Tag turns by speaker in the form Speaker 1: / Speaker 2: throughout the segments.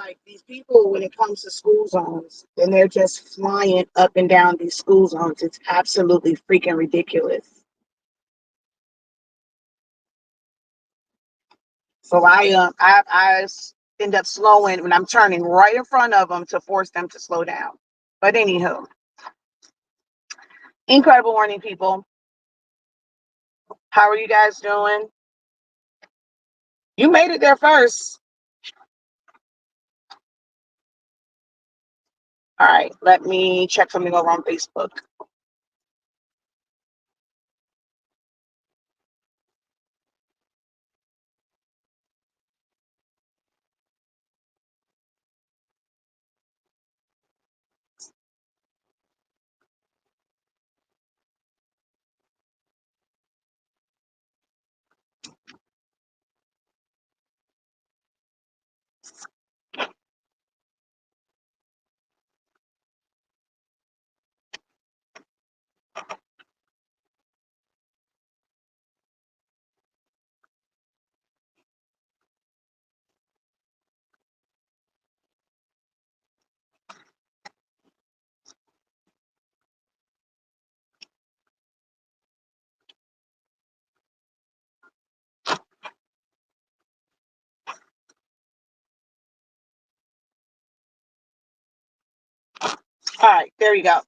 Speaker 1: like these people, when it comes to school zones, and they're just flying up and down these school zones. It's absolutely freaking ridiculous. So I end up slowing when I'm turning right in front of them to force them to slow down. But anywho, incredible morning, people. How are you guys doing? You made it there first. All right, let me check something over on Facebook. All right, there we go.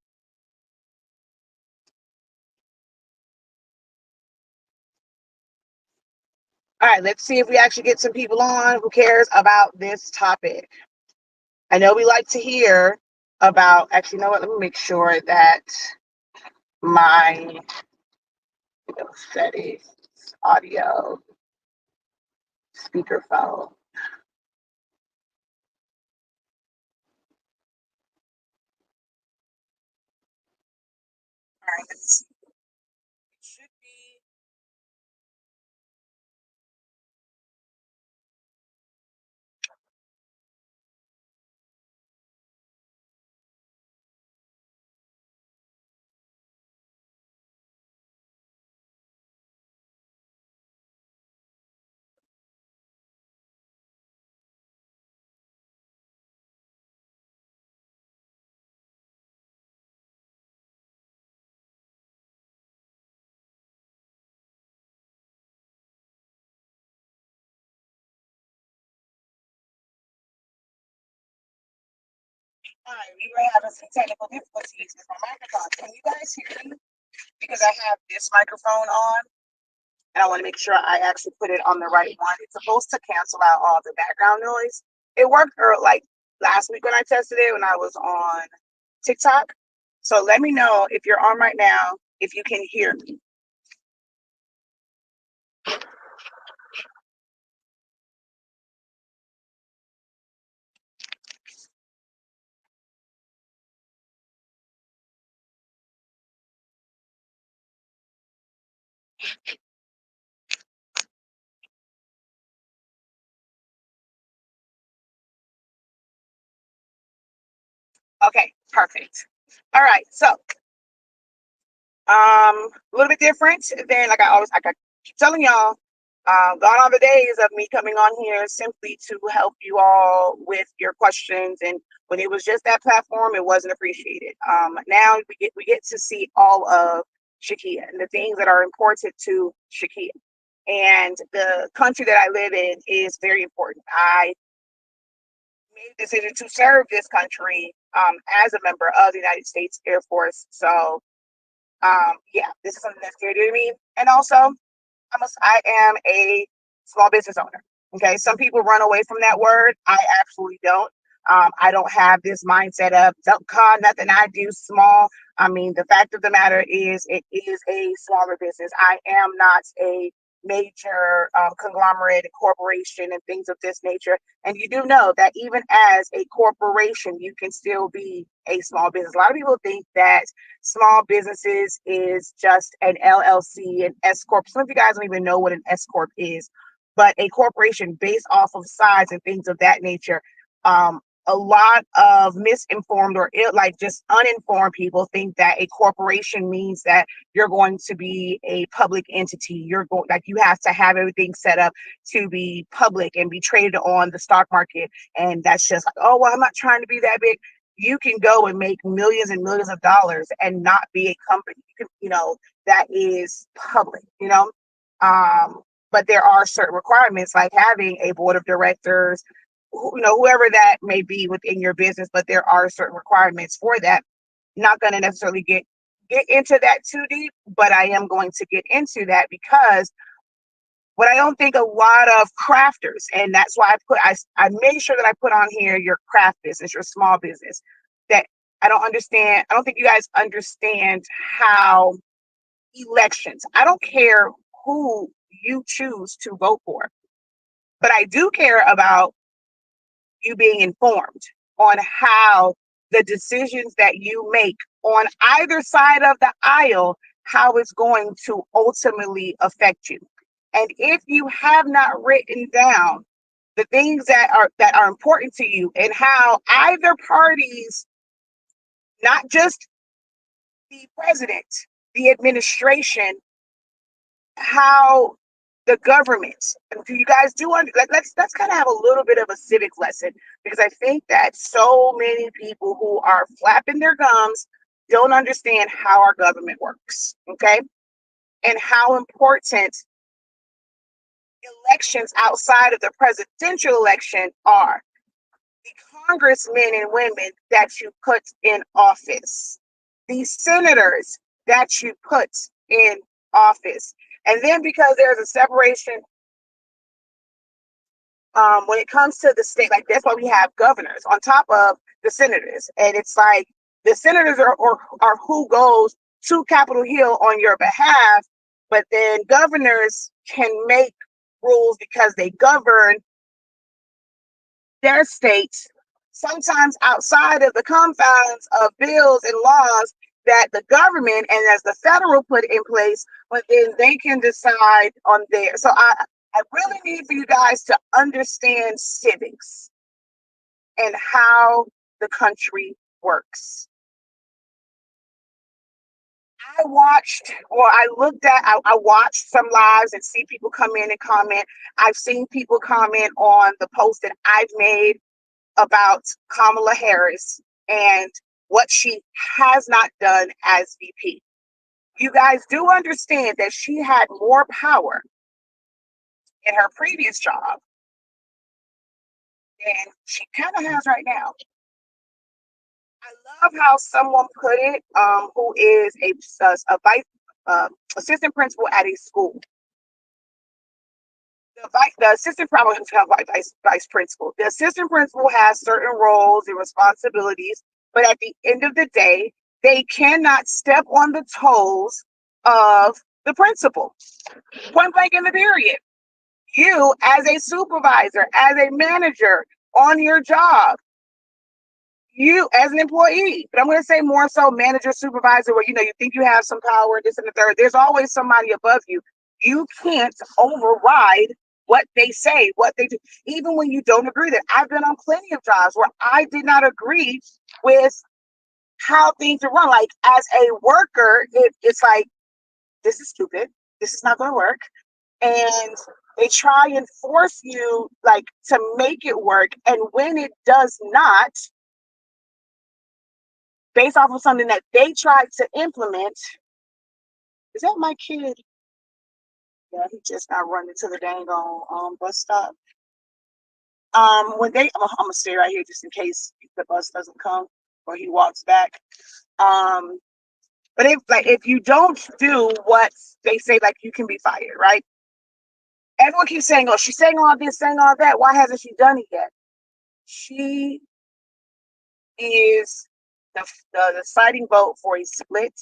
Speaker 1: All right, let's see if we actually get some people on who cares about this topic. I know we like to hear about, actually, you know what? Let me make sure that my settings, audio, speakerphone. All right, let's see. It should be. All right, we were having some technical difficulties with my microphone. Can you guys hear me? Because I have this microphone on, and I want to make sure I actually put it on the right one. It's supposed to cancel out all the background noise. It worked like last week when I tested it when I was on TikTok. So let me know if you're on right now, if you can hear me. Okay, perfect. All right, so a little bit different than like I keep telling y'all. Gone are the days of me coming on here simply to help you all with your questions, and when it was just that platform, it wasn't appreciated. Now we get to see all of Shakia and the things that are important to Shakia, and the country that I live in is very important. I made a decision to serve this country as a member of the United States Air Force. So yeah, this is something that's dear to me. And also, I am a small business owner. Okay, some people run away from that word. I absolutely don't. I don't have this mindset of don't call nothing I do small. I mean, the fact of the matter is, it is a smaller business. I am not a major conglomerate corporation and things of this nature. And you do know that even as a corporation, you can still be a small business. A lot of people think that small businesses is just an LLC, an S corp. Some of you guys don't even know what an S corp is, but a corporation based off of size and things of that nature. a lot of misinformed or like just uninformed people think that a corporation means that you're going to be a public entity. You're going, like, you have to have everything set up to be public and be traded on the stock market. And that's just like, oh, well, I'm not trying to be that big. You can go and make millions and millions of dollars and not be a company. You can, that is public, but there are certain requirements like having a board of directors, whoever that may be within your business, but there are certain requirements for that. Not going to necessarily get into that too deep, but I am going to get into that because what I don't think a lot of crafters, and that's why I made sure that I put on here your craft business, your small business, that I don't think you guys understand how elections, I don't care who you choose to vote for, but I do care about you being informed on how the decisions that you make on either side of the aisle, how it's going to ultimately affect you. And if you have not written down the things that are important to you and how either party's, not just the president, the administration, how the government, do you guys let's kind of have a little bit of a civic lesson, because I think that so many people who are flapping their gums don't understand how our government works, okay, and how important elections outside of the presidential election are. The congressmen and women that you put in office, the senators that you put in office. And then because there's a separation when it comes to the state, like that's why we have governors on top of the senators. And it's like the senators are who goes to Capitol Hill on your behalf, but then governors can make rules because they govern their states, sometimes outside of the confines of bills and laws that the government and as the federal put in place, but then they can decide on there. So I really need for you guys to understand civics and how the country works. I watched some lives and see people come in and comment. I've seen people comment on the post that I've made about Kamala Harris and what she has not done as VP. You guys do understand that she had more power in her previous job than she kind of has right now. I love how someone put it, who is a vice assistant principal at a school. The assistant probably have vice principal. The assistant principal has certain roles and responsibilities, but at the end of the day, they cannot step on the toes of the principal. Point blank in the period. You, as a supervisor, as a manager on your job, you as an employee, but I'm going to say more so manager, supervisor, where you think you have some power, this and the third. There's always somebody above you. You can't override what they say, what they do, even when you don't agree. That I've been on plenty of jobs where I did not agree with how things are run. Like as a worker, it's like, this is stupid. This is not going to work. And they try and force you like to make it work. And when it does not, based off of something that they tried to implement. Is that my kid? Yeah, he just not running to the dang on bus stop. When I'm gonna stay right here just in case the bus doesn't come or he walks back. But if you don't do what they say, like you can be fired, right? Everyone keeps saying, "Oh, she's saying all this, saying all that. Why hasn't she done it yet?" She is the deciding vote for a split.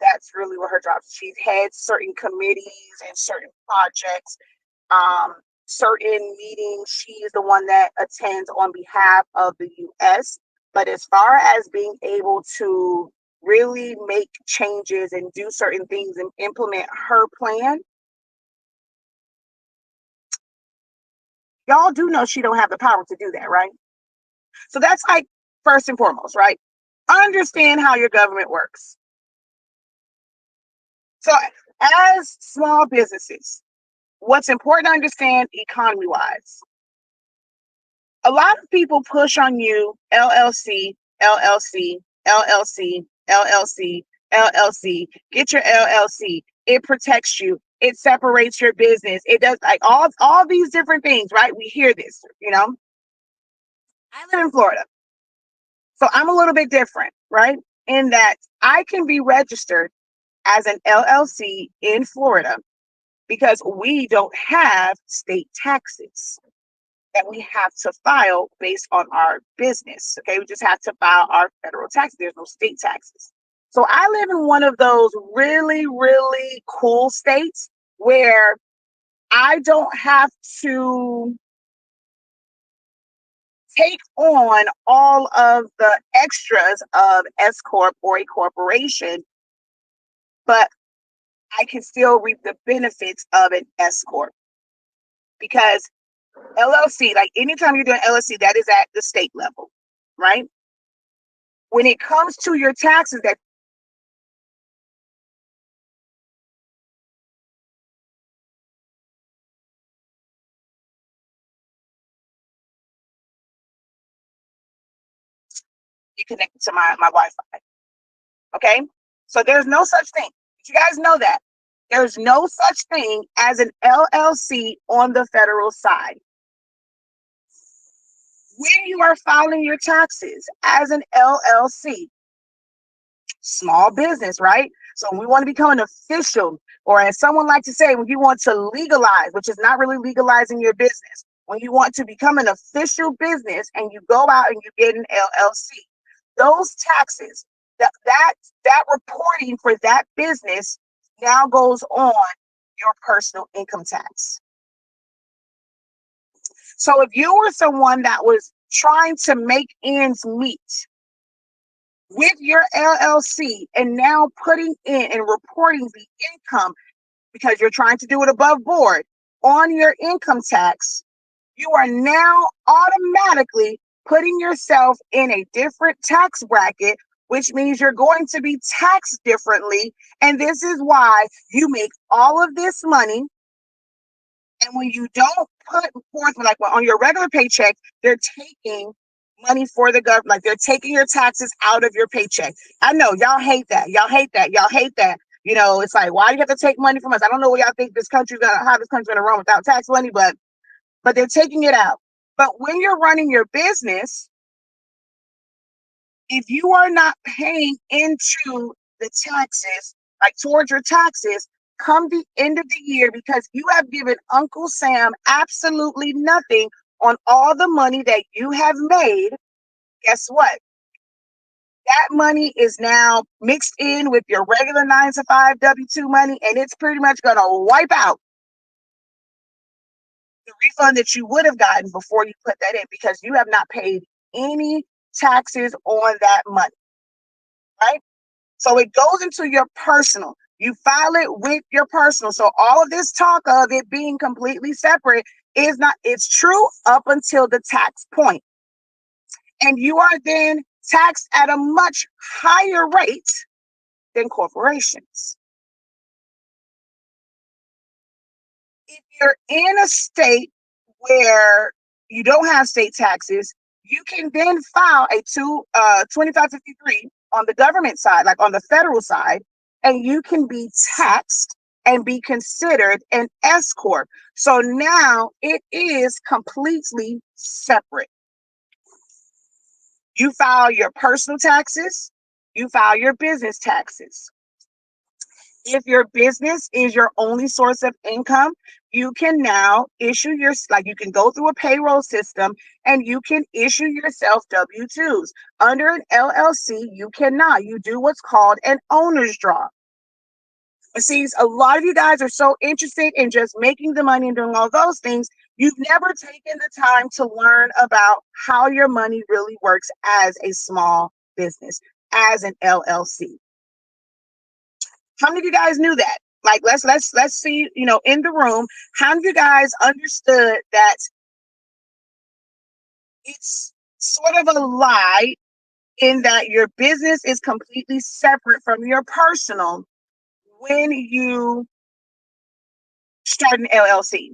Speaker 1: That's really what her job is. She's had certain committees and certain projects, certain meetings. She is the one that attends on behalf of the U.S. But as far as being able to really make changes and do certain things and implement her plan, y'all do know she don't have the power to do that, right? So that's like first and foremost, right? Understand how your government works. So, as small businesses, what's important to understand economy wise, a lot of people push on you LLC, LLC, LLC, LLC, LLC. Get your LLC. It protects you. It separates your business. It does like all these different things, right? We hear this, you know. I live in Florida. So I'm a little bit different, right? In that I can be registered as an LLC in Florida because we don't have state taxes that we have to file based on our business. Okay, we just have to file our federal taxes. There's no state taxes. So I live in one of those really, really cool states where I don't have to take on all of the extras of S Corp or a corporation, but I can still reap the benefits of an S Corp because LLC, like anytime you're doing LLC, that is at the state level, right? When it comes to your taxes, that you connected to my Wi-Fi. Okay. So there's no such thing. You guys know that. There's no such thing as an LLC on the federal side. When you are filing your taxes as an LLC, small business, right? So when we want to become an official, or as someone like to say, when you want to legalize, which is not really legalizing your business, when you want to become an official business and you go out and you get an LLC, those taxes, that reporting for that business now goes on your personal income tax. So if you were someone that was trying to make ends meet with your LLC and now putting in and reporting the income because you're trying to do it above board on your income tax, you are now automatically putting yourself in a different tax bracket, which means you're going to be taxed differently. And this is why you make all of this money. And when you don't put forth, like on your regular paycheck, they're taking money for the government, like they're taking your taxes out of your paycheck. I know y'all hate that. Y'all hate that. Y'all hate that. You know, it's like, why do you have to take money from us? I don't know what y'all think this country's gonna, how this country's gonna run without tax money, but they're taking it out. But when you're running your business, if you are not paying into the taxes, like towards your taxes, come the end of the year, because you have given Uncle Sam absolutely nothing on all the money that you have made, guess what? That money is now mixed in with your regular 9 to 5 W-2 money, and it's pretty much going to wipe out the refund that you would have gotten before you put that in, because you have not paid any taxes on that money, right? So it goes into your personal. You file it with your personal. So all of this talk of it being completely separate is not, it's true up until the tax point. And you are then taxed at a much higher rate than corporations. If you're in a state where you don't have state taxes, you can then file a 2553 on the government side, like on the federal side, and you can be taxed and be considered an S corp. So now it is completely separate. You file your personal taxes, you file your business taxes. If your business is your only source of income, you can now issue your, like you can go through a payroll system and you can issue yourself W-2s. Under an LLC, you cannot. You do what's called an owner's draw. See, a lot of you guys are so interested in just making the money and doing all those things. You've never taken the time to learn about how your money really works as a small business, as an LLC. How many of you guys knew that? Like, let's see, you know, in the room, how many of you guys understood that it's sort of a lie in that your business is completely separate from your personal when you start an LLC.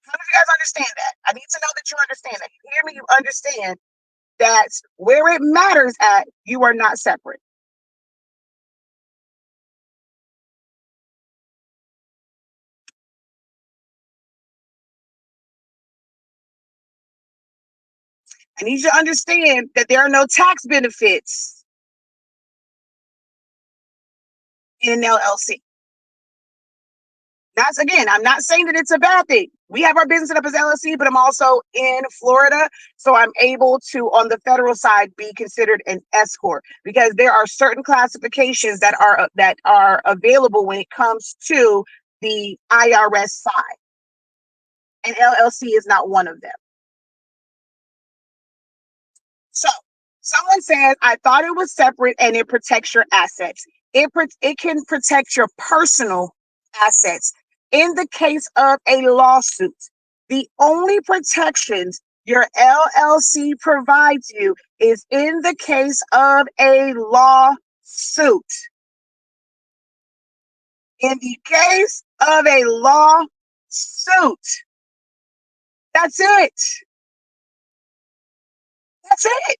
Speaker 1: How do you guys understand that? I need to know that you understand that. You hear me? You understand that where it matters at, you are not separate. I need you to understand that there are no tax benefits in an LLC. That's again, I'm not saying that it's a bad thing. We have our business set up as LLC, but I'm also in Florida, so I'm able to, on the federal side, be considered an S corp because there are certain classifications that are available when it comes to the IRS side, and LLC is not one of them. So someone says, I thought it was separate and it protects your assets. It can protect your personal assets. In the case of a lawsuit, the only protections your LLC provides you is in the case of a lawsuit. In the case of a lawsuit, that's it. That's it.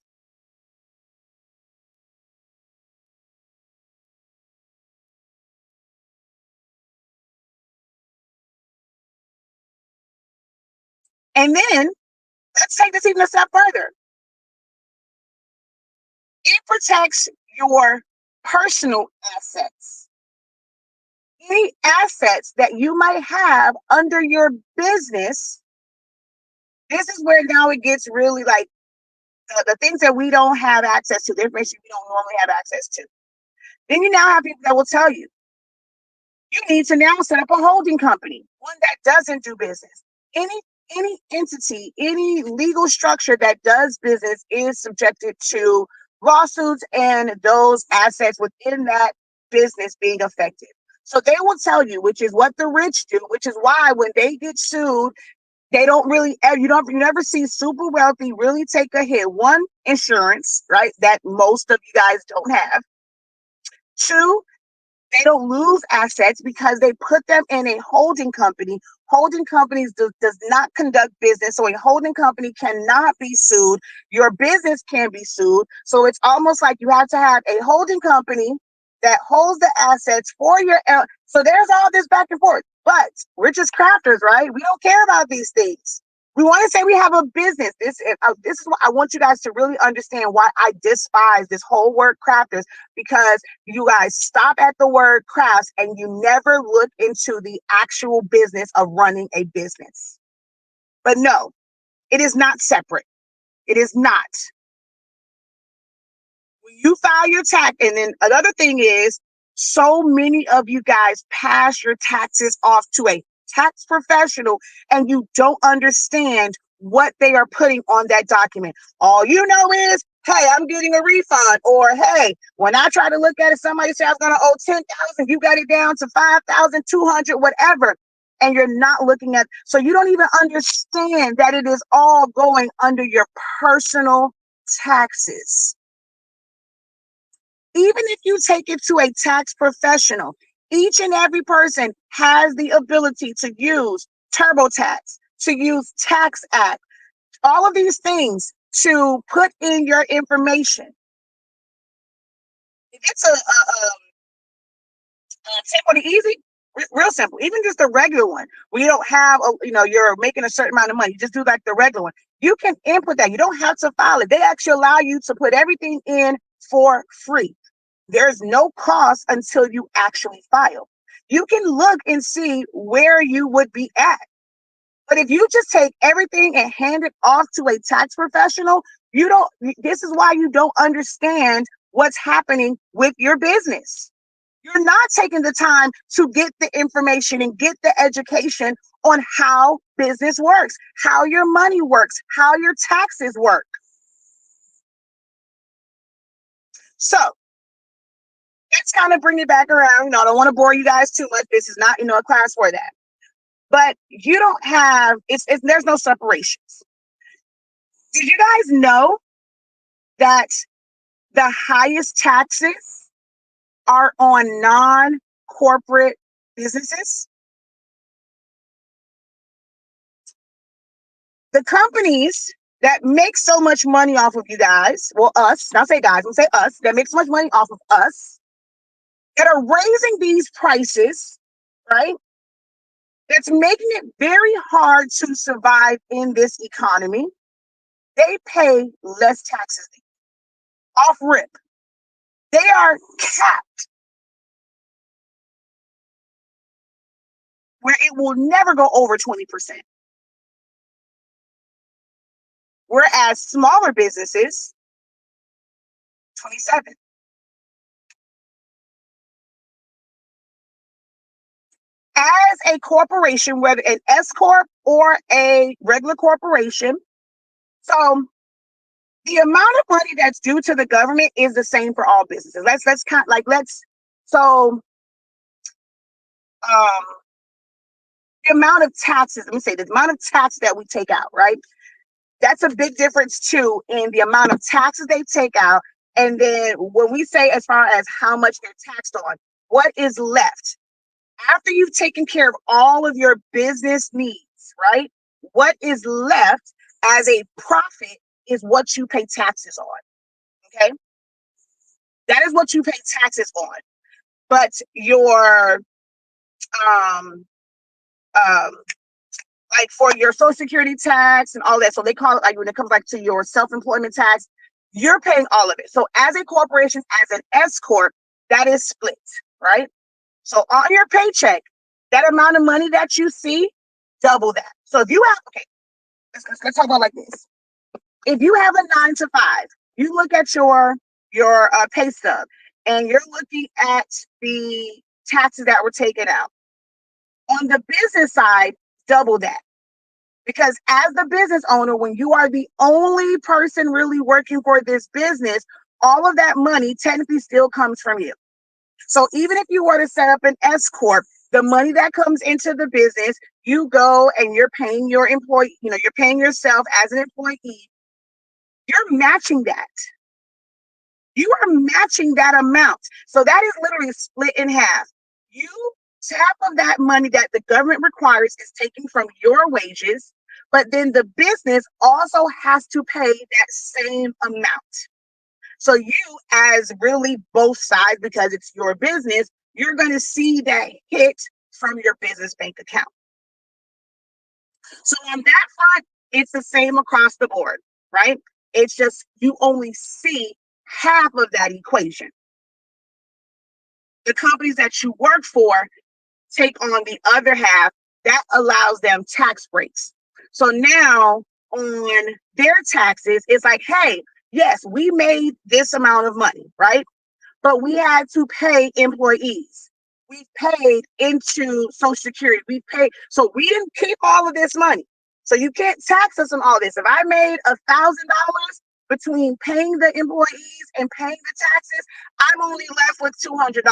Speaker 1: And then let's take this even a step further. It protects your personal assets. Any assets that you might have under your business, this is where now it gets really like the things that we don't have access to, the information we don't normally have access to. Then you now have people that will tell you, you need to now set up a holding company, one that doesn't do business. Any any entity, any legal structure that does business is subjected to lawsuits and those assets within that business being affected. So they will tell you, which is what the rich do, which is why when they get sued, they don't really you never see super wealthy really take a hit. One, insurance, right? That most of you guys don't have. Two, they don't lose assets because they put them in a holding company. Holding companies does not conduct business, so a holding company cannot be sued. Your business can be sued. So it's almost like you have to have a holding company that holds the assets for your. So there's all this back and forth. But we're just crafters, right? We don't care about these things. We want to say we have a business. This is what I want you guys to really understand why I despise this whole word crafters, because you guys stop at the word crafts and you never look into the actual business of running a business. But no, it is not separate. It is not. When you file your tax, and then another thing is, so many of you guys pass your taxes off to a tax professional and you don't understand what they are putting on that document. All you know is, hey, I'm getting a refund, or hey, when I try to look at it, somebody said I was going to owe 10,000, you got it down to 5,200, whatever. And you're not looking at, so you don't even understand that it is all going under your personal taxes. Even if you take it to a tax professional, each and every person has the ability to use TurboTax, to use Tax Act, all of these things to put in your information. If it's a simple to easy, real simple, even just a regular one, we don't have, you're making a certain amount of money, you just do like the regular one. You can input that. You don't have to file it. They actually allow you to put everything in for free. There's no cost until you actually file. You can look and see where you would be at. But if you just take everything and hand it off to a tax professional, you don't, this is why you don't understand what's happening with your business. You're not taking the time to get the information and get the education on how business works, how your money works, how your taxes work. So let's kind of bring it back around. I don't want to bore you guys too much. This is not, a class for that. but you don't have it's there's no separations. Did you guys know that the highest taxes are on non-corporate businesses? The companies that make so much money off of you guys, well, us, not say guys, we'll say us, that make so much money off of us, that are raising these prices, right? That's making it very hard to survive in this economy. They pay less taxes off rip. They are capped where it will never go over 20%. Whereas smaller businesses, 27. As a corporation, whether an S corp or a regular corporation, so the amount of money that's due to the government is the same for all businesses. Let's kind of like so um the amount of taxes, let me say the amount of tax that we take out, right? That's a big difference too in the amount of taxes they take out. And then when we say as far as how much they're taxed on, what is left after you've taken care of all of your business needs, right? What is left as a profit is what you pay taxes on. Okay. That is what you pay taxes on. But your um um like for your social security tax and all that. So they call it like when it comes like to your self-employment tax, you're paying all of it. So as a corporation, as an S corp, that is split, right? So on your paycheck, that amount of money that you see, double that. So if you have, okay, let's talk about like this. If you have a 9 to 5, you look at your pay stub, and you're looking at the taxes that were taken out. On the business side, double that. Because as the business owner, when you are the only person really working for this business, all of that money technically still comes from you. So even if you were to set up an S corp, the money that comes into the business, you go and you're paying your employee, you're paying yourself as an employee. You're matching that. You are matching that amount. So that is literally split in half. You half of that money that the government requires is taken from your wages, but then the business also has to pay that same amount. So you, as really both sides, because it's your business, you're going to see that hit from your business bank account. So on that front, it's the same across the board, right? It's just you only see half of that equation. The companies that you work for take on the other half. That allows them tax breaks. So now on their taxes, it's like, hey, yes, we made this amount of money, right? But we had to pay employees. We paid into Social Security. We paid, so we didn't keep all of this money. So you can't tax us on all this. If I made $1,000 between paying the employees and paying the taxes, I'm only left with $200,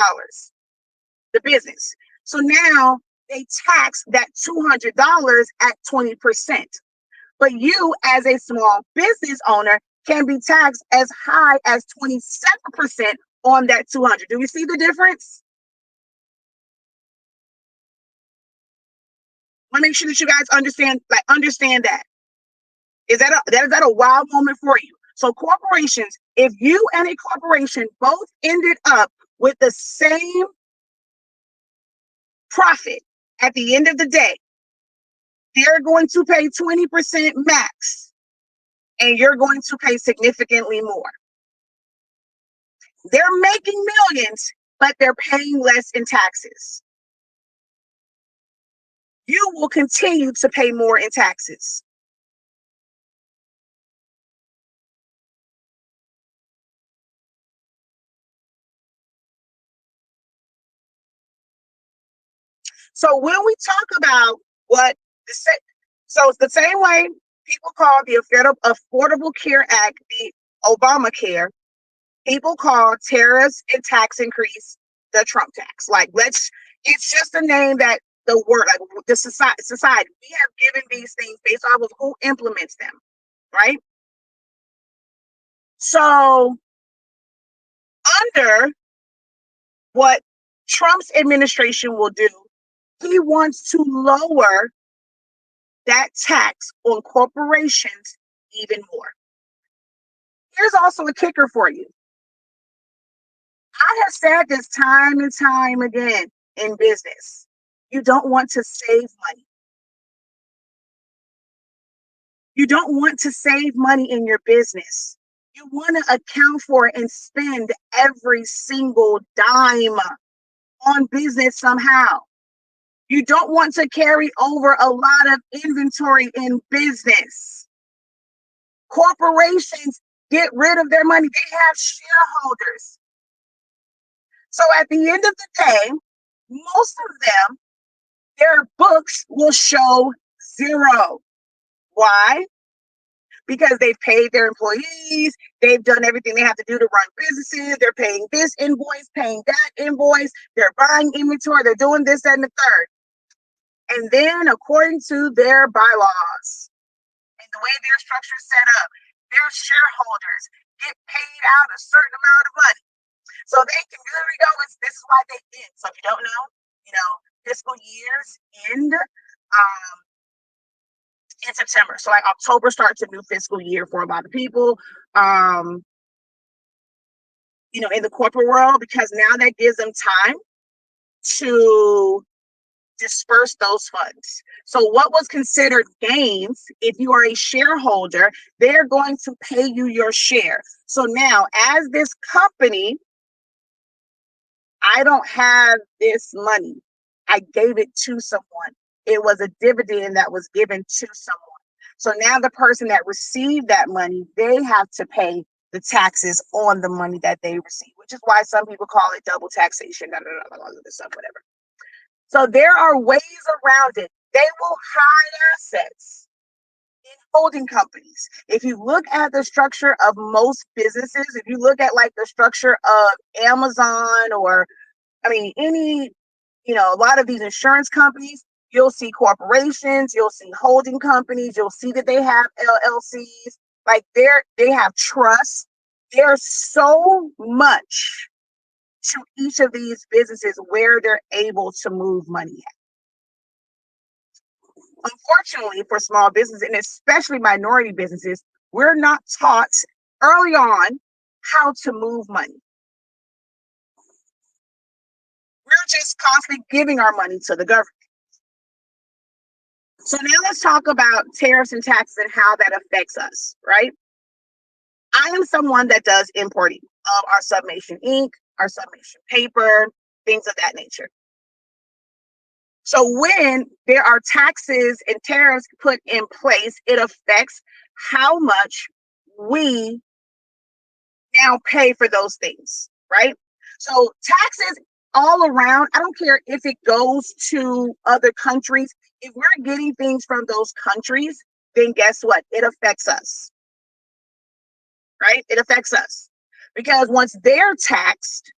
Speaker 1: the business. So now they tax that $200 at 20%. But you, as a small business owner, can be taxed as high as 27% on that 200. Do we see the difference? Want to make sure that you guys understand that. Is that a wild moment for you? So corporations, if you and a corporation both ended up with the same profit at the end of the day, they're going to pay 20% max, and you're going to pay significantly more. They're making millions, but they're paying less in taxes. You will continue to pay more in taxes. So when we talk about so it's the same way people call the Affordable Care Act the Obamacare. People call tariffs and tax increase the Trump tax. It's just a name that the word, like the society. We have given these things based off of who implements them, right? So under what Trump's administration will do, he wants to lower that tax on corporations even more. Here's also a kicker for you. I have said this time and time again in business. You don't want to save money. You don't want to save money in your business. You want to account for and spend every single dime on business somehow. You don't want to carry over a lot of inventory in business. Corporations get rid of their money. They have shareholders. So at the end of the day, most of them, their books will show zero. Why? Because they've paid their employees, they've done everything they have to do to run businesses, they're paying this invoice, paying that invoice, they're buying inventory, they're doing this, that, and the third. And then according to their bylaws and the way their structure is set up, their shareholders get paid out a certain amount of money. So they can literally go, this is why they end. So if you don't know, fiscal years end in September. So like October starts a new fiscal year for a lot of people, in the corporate world, because now that gives them time to disperse those funds. So what was considered gains, if you are a shareholder, they're going to pay you your share. So now as this company, I don't have this money. I gave it to someone. It was a dividend that was given to someone. So now the person that received that money, they have to pay the taxes on the money that they receive, which is why some people call it double taxation, all of this stuff, whatever. So there are ways around it. They will hide assets in holding companies. If you look at the structure of most businesses, if you look at like the structure of Amazon or, any, a lot of these insurance companies, you'll see corporations, you'll see holding companies, you'll see that they have LLCs, like they have trusts. There's so much to each of these businesses where they're able to move money at. Unfortunately, for small businesses, and especially minority businesses, we're not taught early on how to move money. We're just constantly giving our money to the government. So now let's talk about tariffs and taxes and how that affects us, right? I am someone that does importing of our submation ink, our submation paper, things of that nature. So when there are taxes and tariffs put in place, it affects how much we now pay for those things, right? So taxes all around, I don't care if it goes to other countries. If we're getting things from those countries, then guess what? It affects us, right? It affects us because once they're taxed,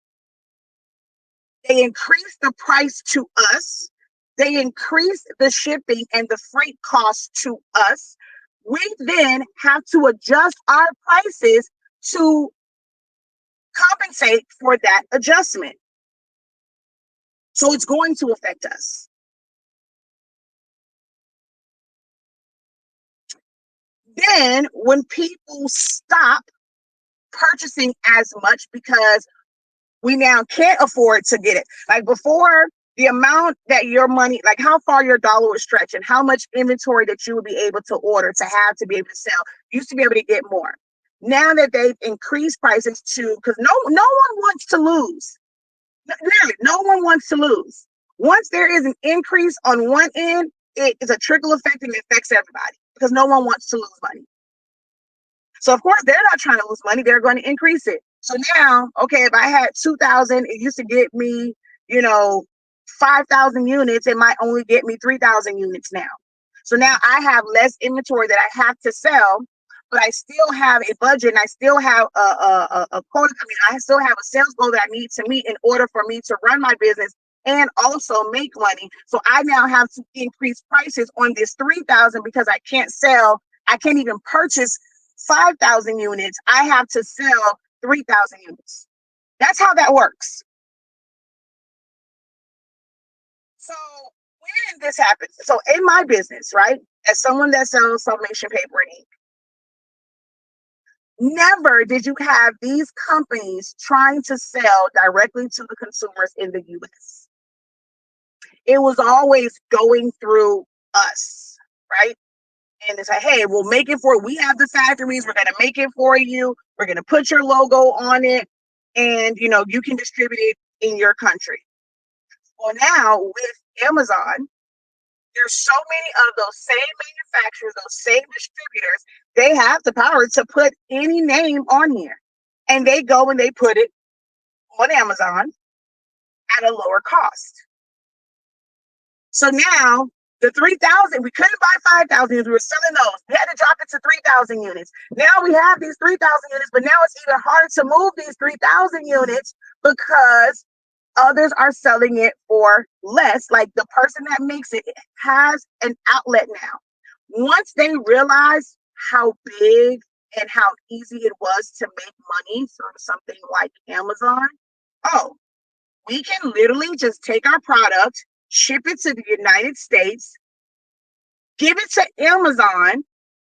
Speaker 1: they increase the price to us. They increase the shipping and the freight costs to us. We then have to adjust our prices to compensate for that adjustment. So it's going to affect us. Then when people stop purchasing as much because we now can't afford to get it. Like before, the amount that your money, like how far your dollar would stretch and how much inventory that you would be able to order to have to be able to sell, you used to be able to get more. Now that they've increased prices because no one wants to lose. Literally, no one wants to lose. Once there is an increase on one end, it is a trickle effect and it affects everybody because no one wants to lose money. So of course they're not trying to lose money, they're going to increase it. So now, okay, if I had 2,000, it used to get me, 5,000 units, it might only get me 3,000 units now. So now I have less inventory that I have to sell, but I still have a budget and I still have a quota. I still have a sales goal that I need to meet in order for me to run my business and also make money. So I now have to increase prices on this 3,000 because I can't even purchase 5,000 units. I have to sell 3,000 units. That's how that works. So when this happens, so in my business, right, as someone that sells sublimation paper and ink, never did you have these companies trying to sell directly to the consumers in the US. It was always going through us, right? And it's like, hey, we'll make it for you. We have the factories. We're going to make it for you. We're going to put your logo on it. And, you can distribute it in your country. Well, now with Amazon, there's so many of those same manufacturers, those same distributors, they have the power to put any name on here. And they go and they put it on Amazon at a lower cost. So now the 3,000, we couldn't buy 5,000 units. We were selling those. We had to drop it to 3,000 units. Now we have these 3,000 units, but now it's even harder to move these 3,000 units because others are selling it for less. Like the person that makes it has an outlet now. Once they realize how big and how easy it was to make money from something like Amazon, oh, we can literally just take our product, ship it to the United States, give it to Amazon.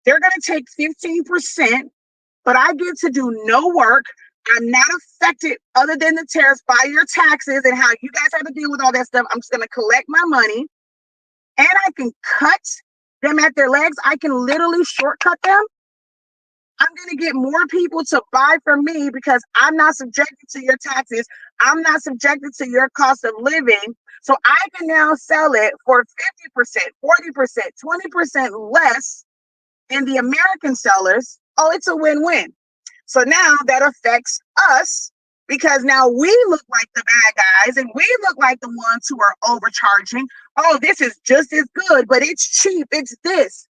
Speaker 1: They're going to take 15%, but I get to do no work. I'm not affected other than the tariffs by your taxes and how you guys have to deal with all that stuff. I'm just going to collect my money and I can cut them at their legs. I can literally shortcut them. I'm going to get more people to buy from me because I'm not subjected to your taxes. I'm not subjected to your cost of living. So I can now sell it for 50%, 40%, 20% less than the American sellers. Oh, it's a win-win. So now that affects us because now we look like the bad guys and we look like the ones who are overcharging. Oh, this is just as good, but it's cheap. It's this.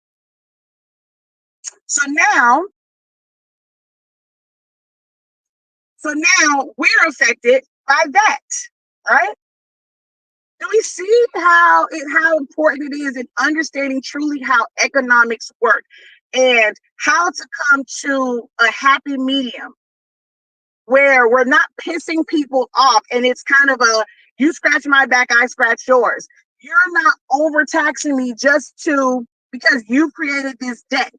Speaker 1: So now we're affected by that, right? Do we see how important it is in understanding truly how economics work and how to come to a happy medium where we're not pissing people off and it's kind of a you scratch my back, I scratch yours. You're not overtaxing me because you created this debt,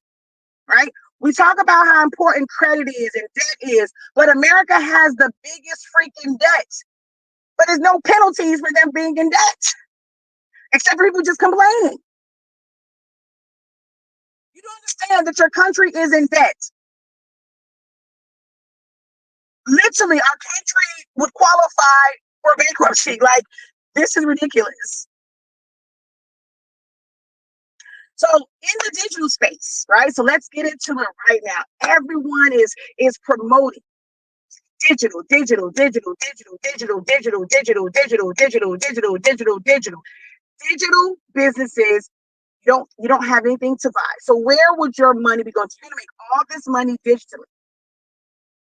Speaker 1: right? We talk about how important credit is and debt is, but America has the biggest freaking debt. But there's no penalties for them being in debt, except for people just complaining. You don't understand that your country is in debt. Literally, our country would qualify for bankruptcy. Like, this is ridiculous. So in the digital space, right? So let's get into it right now. Everyone is promoting digital, digital, digital, digital, digital, digital, digital, digital, digital, digital, digital, digital. Digital businesses, you don't have anything to buy. So where would your money be going? You're going to make all this money digitally.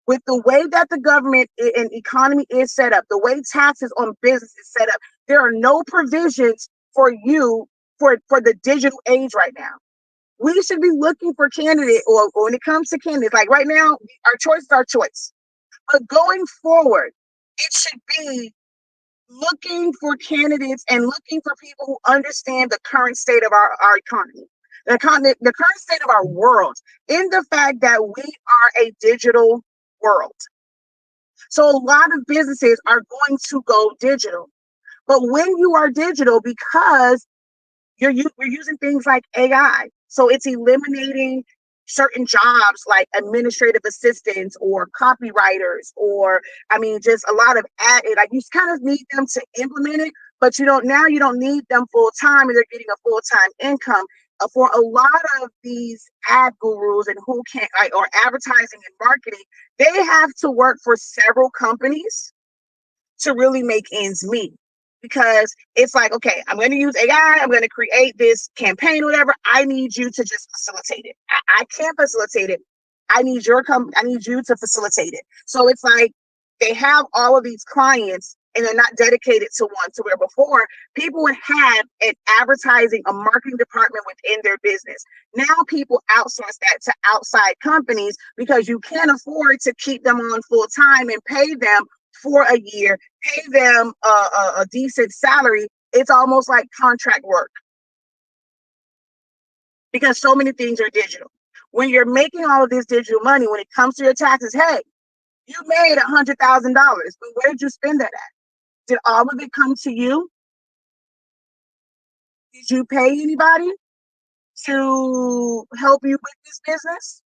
Speaker 1: With the way that the government and economy is set up, the way taxes on business is set up, there are no provisions for you for the digital age right now. We should be looking for candidates, or when it comes to candidates, like right now, our choice is our choice. But going forward, it should be looking for candidates and looking for people who understand the current state of our economy, the current state of our world, in the fact that we are a digital world. So a lot of businesses are going to go digital. But when you are digital, because we're using things like AI, so it's eliminating certain jobs like administrative assistants or copywriters, or just a lot of like you kind of need them to implement it, but you don't need them full time, and they're getting a full-time income. For a lot of these ad gurus and who can't, or advertising and marketing, they have to work for several companies to really make ends meet. Because it's like, okay, I'm going to use AI, I'm going to create this campaign, whatever. I need you to just facilitate it. I can't facilitate it. I need I need you to facilitate it. So it's like they have all of these clients and they're not dedicated to one. So where before people would have an advertising, a marketing department within their business. Now people outsource that to outside companies because you can't afford to keep them on full time and pay them for a year, pay them a decent salary. It's almost like contract work because so many things are digital. When you're making all of this digital money, when it comes to your taxes, hey, you made $100,000, but where did you spend that at? Did all of it come to you? Did you pay anybody to help you with this business?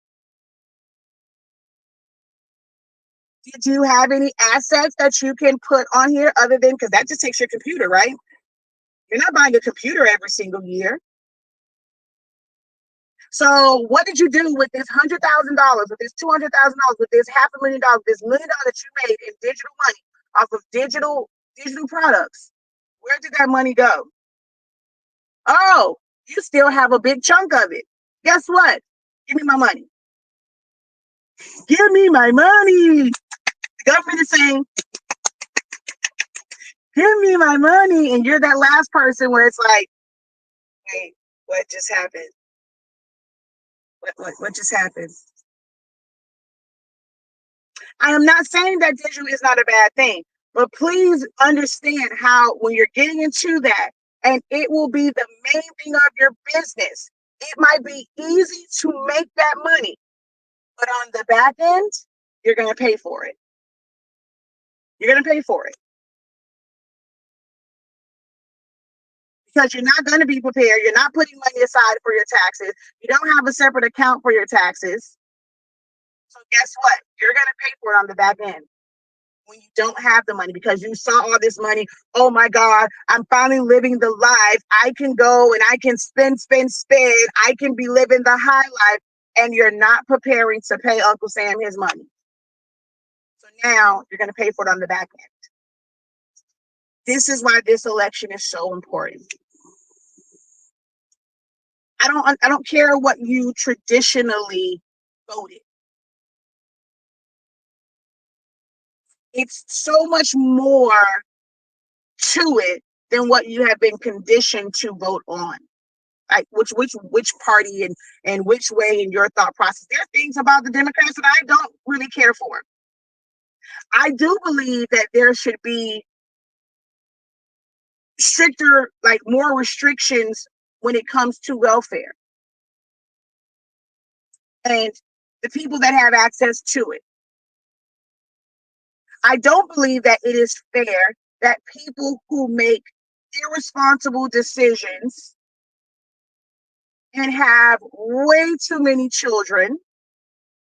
Speaker 1: Did you have any assets that you can put on here other than, because that just takes your computer, right? You're not buying a computer every single year. So what did you do with this $100,000, with this $200,000, with this $500,000, this $1 million that you made in digital money off of digital products? Where did that money go? Oh, you still have a big chunk of it. Guess what? Give me my money. Give me my money. The government is saying, give me my money. And you're that last person where it's like, wait, what just happened? What just happened? I am not saying that digital is not a bad thing, but please understand how when you're getting into that, and it will be the main thing of your business, it might be easy to make that money, but on the back end, you're going to pay for it. You're going to pay for it. Because you're not going to be prepared. You're not putting money aside for your taxes. You don't have a separate account for your taxes. So guess what? You're going to pay for it on the back end when you don't have the money because you saw all this money. Oh my God, I'm finally living the life. I can go and I can spend. I can be living the high life. And you're not preparing to pay Uncle Sam his money. So now you're going to pay for it on the back end. This is why this election is so important. I don't care what you traditionally voted. It's so much more to it than what you have been conditioned to vote on. Like which party and which way in your thought process. There are things about the Democrats that I don't really care for. I do believe that there should be stricter, like more restrictions when it comes to welfare and the people that have access to it. I don't believe that it is fair that people who make irresponsible decisions and have way too many children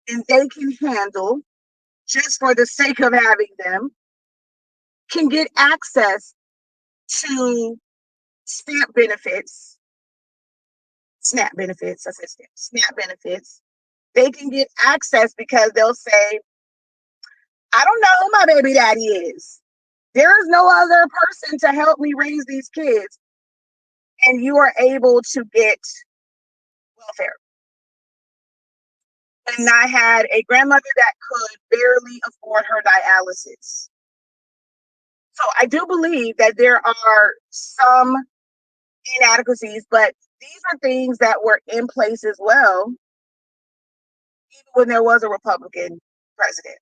Speaker 1: and they can handle just for the sake of having them can get access to SNAP benefits. SNAP benefits, I said SNAP benefits. They can get access because they'll say, I don't know who my baby daddy is. There is no other person to help me raise these kids. And you are able to get welfare. And I had a grandmother that could barely afford her dialysis. So I do believe that there are some inadequacies, but these are things that were in place as well, even when there was a Republican president.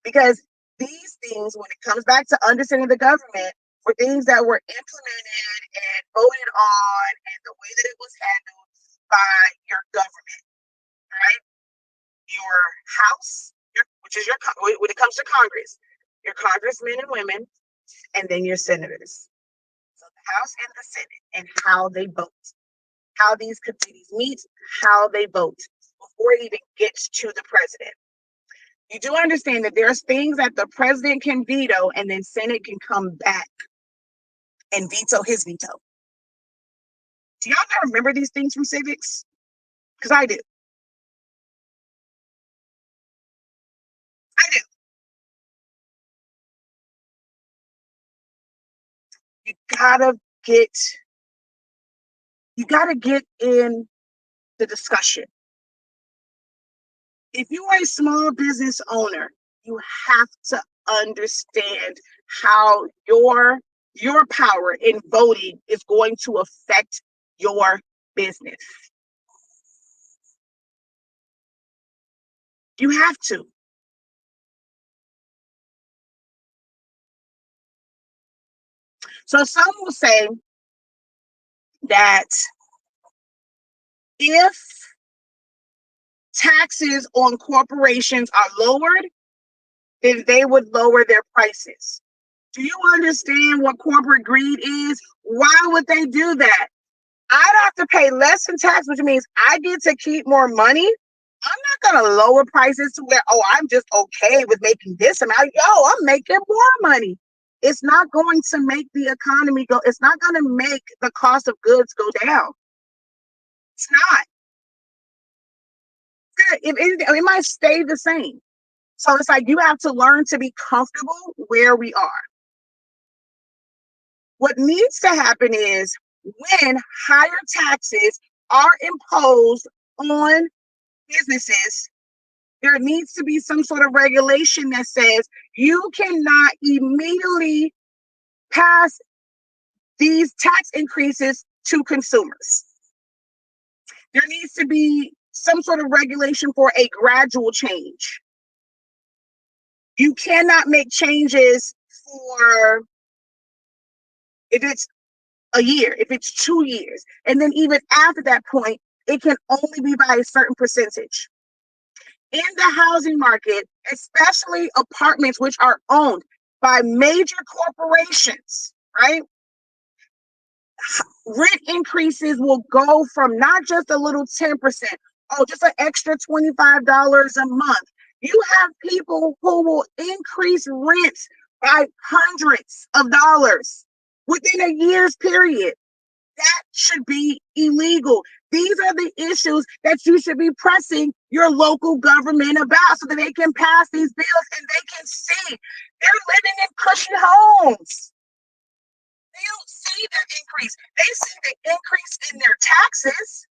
Speaker 1: Because these things, when it comes back to understanding the government, were things that were implemented and voted on and the way that it was handled by your government, right? Your house, which is when it comes to Congress, your congressmen and women, and then your senators. So the House and the Senate and how they vote, how these committees meet, how they vote before it even gets to the president. You do understand that there's things that the president can veto and then Senate can come back and veto his veto. Do y'all not remember these things from civics? Because I do. I do. You gotta get in the discussion. If you are a small business owner, you have to understand how your power in voting is going to affect your business. You have to. So some will say that if taxes on corporations are lowered, then they would lower their prices. Do you understand what corporate greed is? Why would they do that? I'd have to pay less in tax, which means I get to keep more money. I'm not going to lower prices to where, oh, I'm just okay with making this amount. Yo, I'm making more money. It's not going to make the economy go, it's not going to make the cost of goods go down. It's not. It might stay the same. So it's like you have to learn to be comfortable where we are. What needs to happen is when higher taxes are imposed on businesses, there needs to be some sort of regulation that says you cannot immediately pass these tax increases to consumers. There needs to be some sort of regulation for a gradual change. You cannot make changes for if it's a year, if it's 2 years. And then even after that point, it can only be by a certain percentage. In the housing market, especially apartments which are owned by major corporations, right? Rent increases will go from not just a little 10%, oh, just an extra $25 a month. You have people who will increase rents by hundreds of dollars within a year's period. That should be illegal. These are the issues that you should be pressing your local government about so that they can pass these bills and they can see they're living in cushy homes. They don't see the increase. They see the increase in their taxes.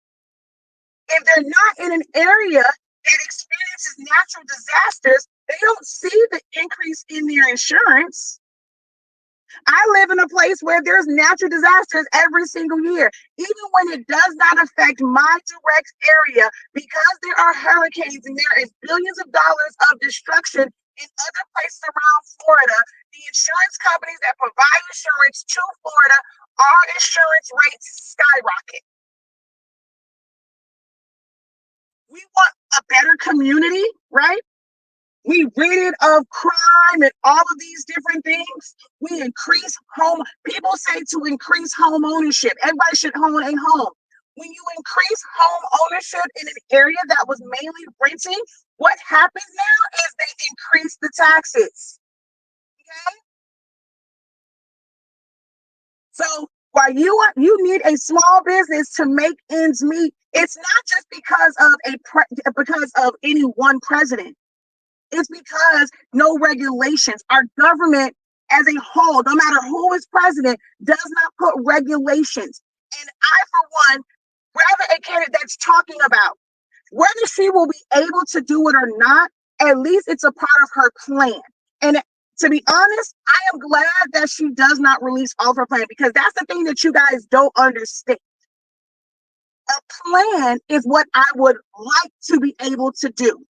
Speaker 1: If they're not in an area that experiences natural disasters, they don't see the increase in their insurance. I live in a place where there's natural disasters every single year, even when it does not affect my direct area, because there are hurricanes and there is billions of dollars of destruction in other places around Florida. The insurance companies that provide insurance to Florida, our insurance rates skyrocket. We want a better community, right? We rid of crime and all of these different things. We increase home. People say to increase home ownership. Everybody should own a home. When you increase home ownership in an area that was mainly renting, what happens now is they increase the taxes. Okay? So while you need a small business to make ends meet, it's not just because of any one president. It's because no regulations. Our government as a whole, no matter who is president, does not put regulations. And I, for one, rather a candidate that's talking about whether she will be able to do it or not, at least it's a part of her plan. And to be honest, I am glad that she does not release all of her plan, because that's the thing that you guys don't understand. A plan is what I would like to be able to do.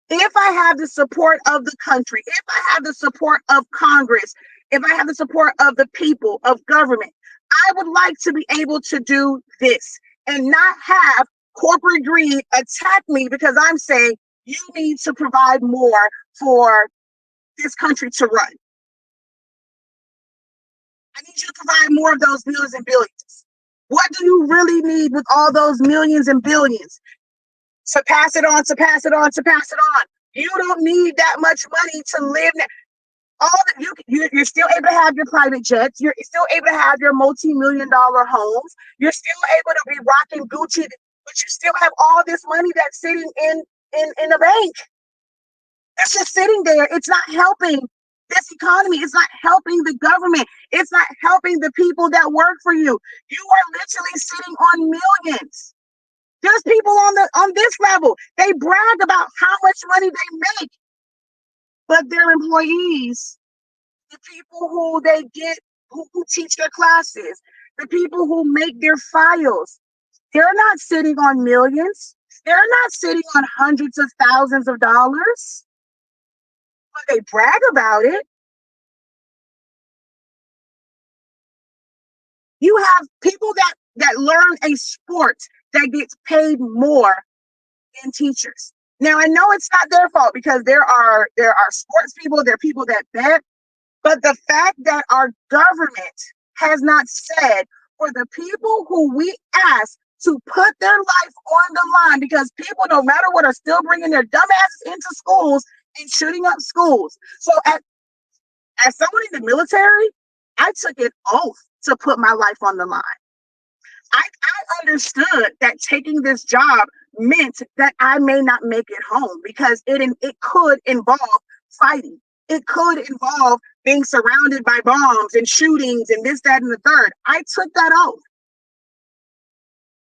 Speaker 1: If I have the support of the country, if I have the support of Congress, if I have the support of the people, of government, I would like to be able to do this and not have corporate greed attack me because I'm saying you need to provide more for this country to run. I need you to provide more of those millions and billions. What do you really need with all those millions and billions? To pass it on, to pass it on, to pass it on. You don't need that much money to live. All that you're still able to have your private jets. You're still able to have your multi-million-dollar homes. You're still able to be rocking Gucci, but you still have all this money that's sitting in a bank. That's just sitting there. It's not helping this economy. It's not helping the government. It's not helping the people that work for you. You are literally sitting on millions. There's people on this level. They brag about how much money they make. but their employees, the people who they get, who teach their classes, the people who make their files, they're not sitting on millions. They're not sitting on hundreds of thousands of dollars, but they brag about it. You have people that learn a sport that gets paid more than teachers. Now I know it's not their fault because there are sports people, there are people that bet, but the fact that our government has not said for the people who we ask to put their life on the line, because people, no matter what, are still bringing their dumbasses into schools and shooting up schools. So, as someone in the military, I took an oath to put my life on the line. I understood that taking this job meant that I may not make it home because it could involve fighting. It could involve being surrounded by bombs and shootings and this, that, and the third. I took that oath.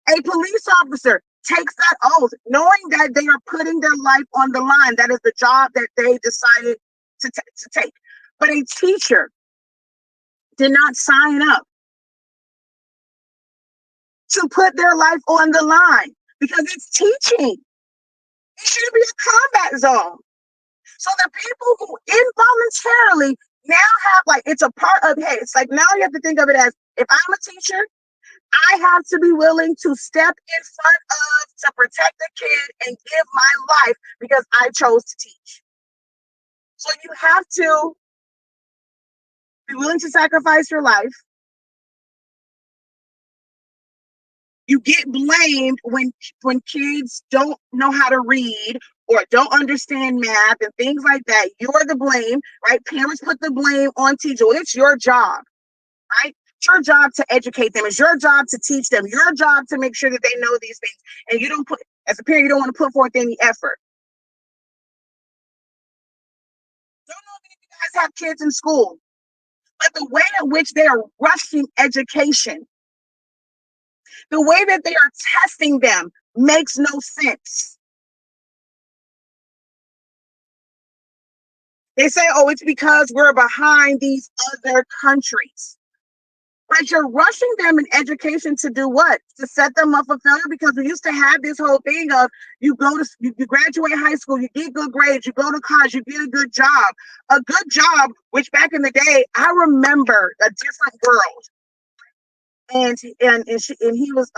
Speaker 1: A police officer takes that oath, knowing that they are putting their life on the line. That is the job that they decided to take. But a teacher did not sign up to put their life on the line because it's teaching. It shouldn't be a combat zone. So the people who involuntarily now have, like, it's a part of, hey, it's like now you have to think of it as, if I'm a teacher, I have to be willing to step in front of to protect the kid and give my life because I chose to teach. So you have to be willing to sacrifice your life. You get blamed when kids don't know how to read or don't understand math and things like that. You're the blame, right? Parents put the blame on teachers. Well, it's your job, right? It's your job to educate them. It's your job to teach them. Your job to make sure that they know these things. And you don't put, as a parent, you don't want to put forth any effort. Don't know if any of you guys have kids in school, but the way in which they are rushing education, the way that they are testing them makes no sense. They say, oh, it's because we're behind these other countries. But you're rushing them in education to do what? To set them up for failure? Because we used to have this whole thing of you graduate high school, you get good grades, you go to college, you get a good job. A good job, which back in the day, I remember a different world. And he was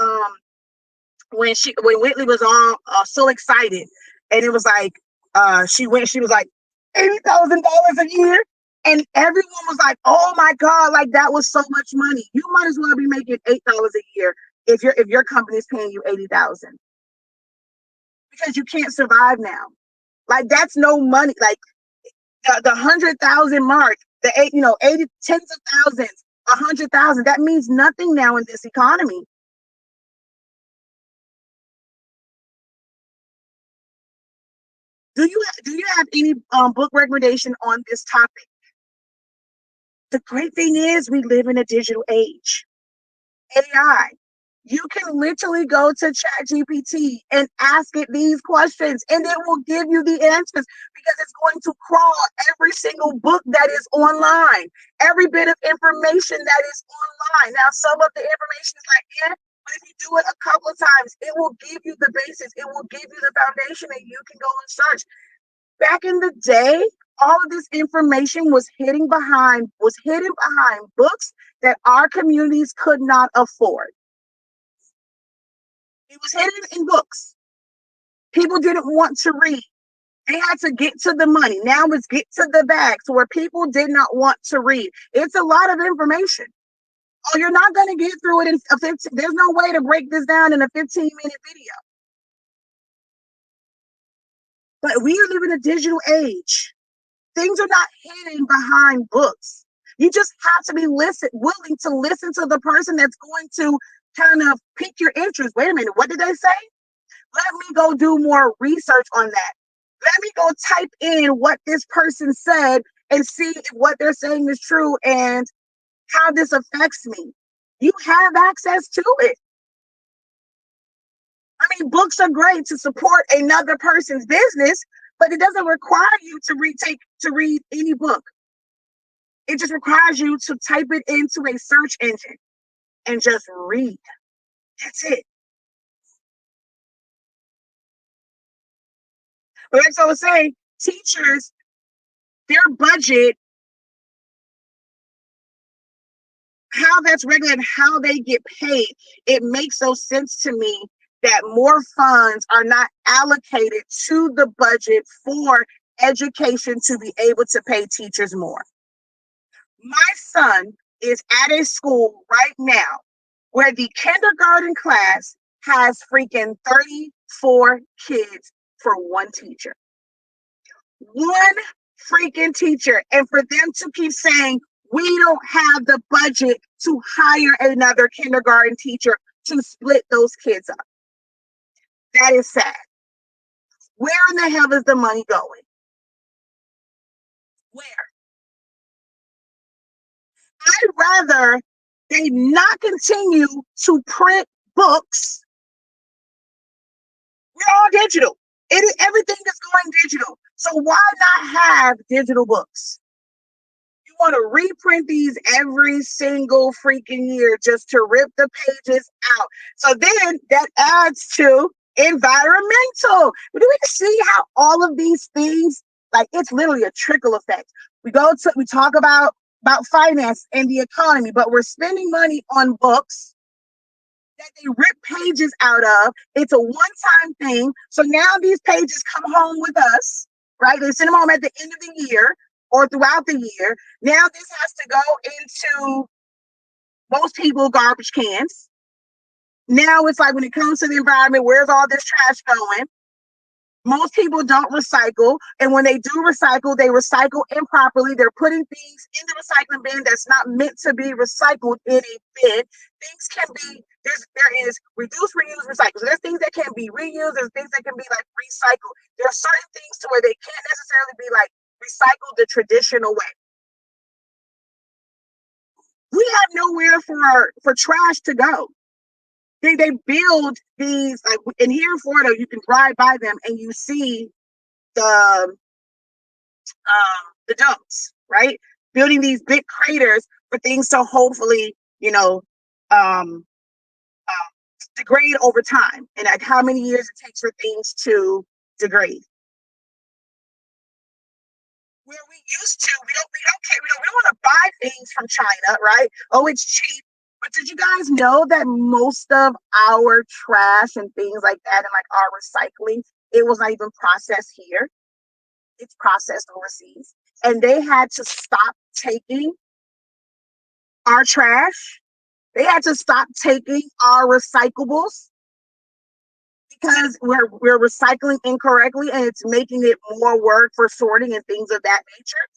Speaker 1: when Whitley was on so excited, and it was like she was like $80,000 a year, and everyone was like, "Oh my god, like that was so much money. You might as well be making $8 a year if your company is paying you 80,000 because you can't survive now. Like that's no money. Like the 100,000 mark, the 80 tens of thousands, 100,000. That means nothing now in this economy. Do you have any book recommendation on this topic? The great thing is we live in a digital age. AI. You can literally go to ChatGPT and ask it these questions, and it will give you the answers because it's going to crawl every single book that is online, every bit of information that is online. Now, some of the information is like, yeah, but if you do it a couple of times, it will give you the basis, it will give you the foundation, and you can go and search. Back in the day, all of this information was hidden behind books that our communities could not afford. It was hidden in books. People didn't want to read. They had to get to the money. Now it's get to the bags where people did not want to read. It's a lot of information. Oh, you're not going to get through it in a 15. There's no way to break this down in a 15-minute video. But we are living in a digital age. Things are not hidden behind books. You just have to be willing to listen to the person that's going to kind of pique your interest. Wait a minute, what did they say? Let me go do more research on that. Let me go type in what this person said and see if what they're saying is true and how this affects me. You have access to it. I mean, books are great to support another person's business, but it doesn't require you to read any book. It just requires you to type it into a search engine and just read. That's it. But like I was saying, teachers, their budget, how that's regulated, how they get paid, it makes no sense to me that more funds are not allocated to the budget for education to be able to pay teachers more. My son is at a school right now where the kindergarten class has freaking 34 kids for one teacher. One freaking teacher. And for them to keep saying, we don't have the budget to hire another kindergarten teacher to split those kids up. That is sad. Where in the hell is the money going? Where? I'd rather they not continue to print books. We're all digital. Everything is going digital. So why not have digital books? You want to reprint these every single freaking year just to rip the pages out. So then that adds to environmental. Do we see how all of these things, like it's literally a trickle effect. We talk about finance and the economy, but we're spending money on books that they rip pages out of. It's a one-time thing. So now these pages come home with us, right? They send them home at the end of the year or throughout the year. Now this has to go into most people garbage cans. Now it's like when it comes to the environment, where's all this trash going? Most people don't recycle, and when they do recycle, they recycle improperly. They're putting things in the recycling bin that's not meant to be recycled in a bin. Things can be, there is reduce, reuse, recycle. So there's things that can be reused, there's things that can be like recycled. There are certain things to where they can't necessarily be like recycled the traditional way. We have nowhere for trash to go. They build these, like in here in Florida, you can drive by them and you see the dumps, right? Building these big craters for things to hopefully, um, degrade over time, and like how many years it takes for things to degrade. Where we used to, we don't want to buy things from China, right? Oh, it's cheap. But did you guys know that most of our trash and things like that and like our recycling, it was not even processed here. It's processed overseas. And they had to stop taking our trash. They had to stop taking our recyclables because we're recycling incorrectly and it's making it more work for sorting and things of that nature.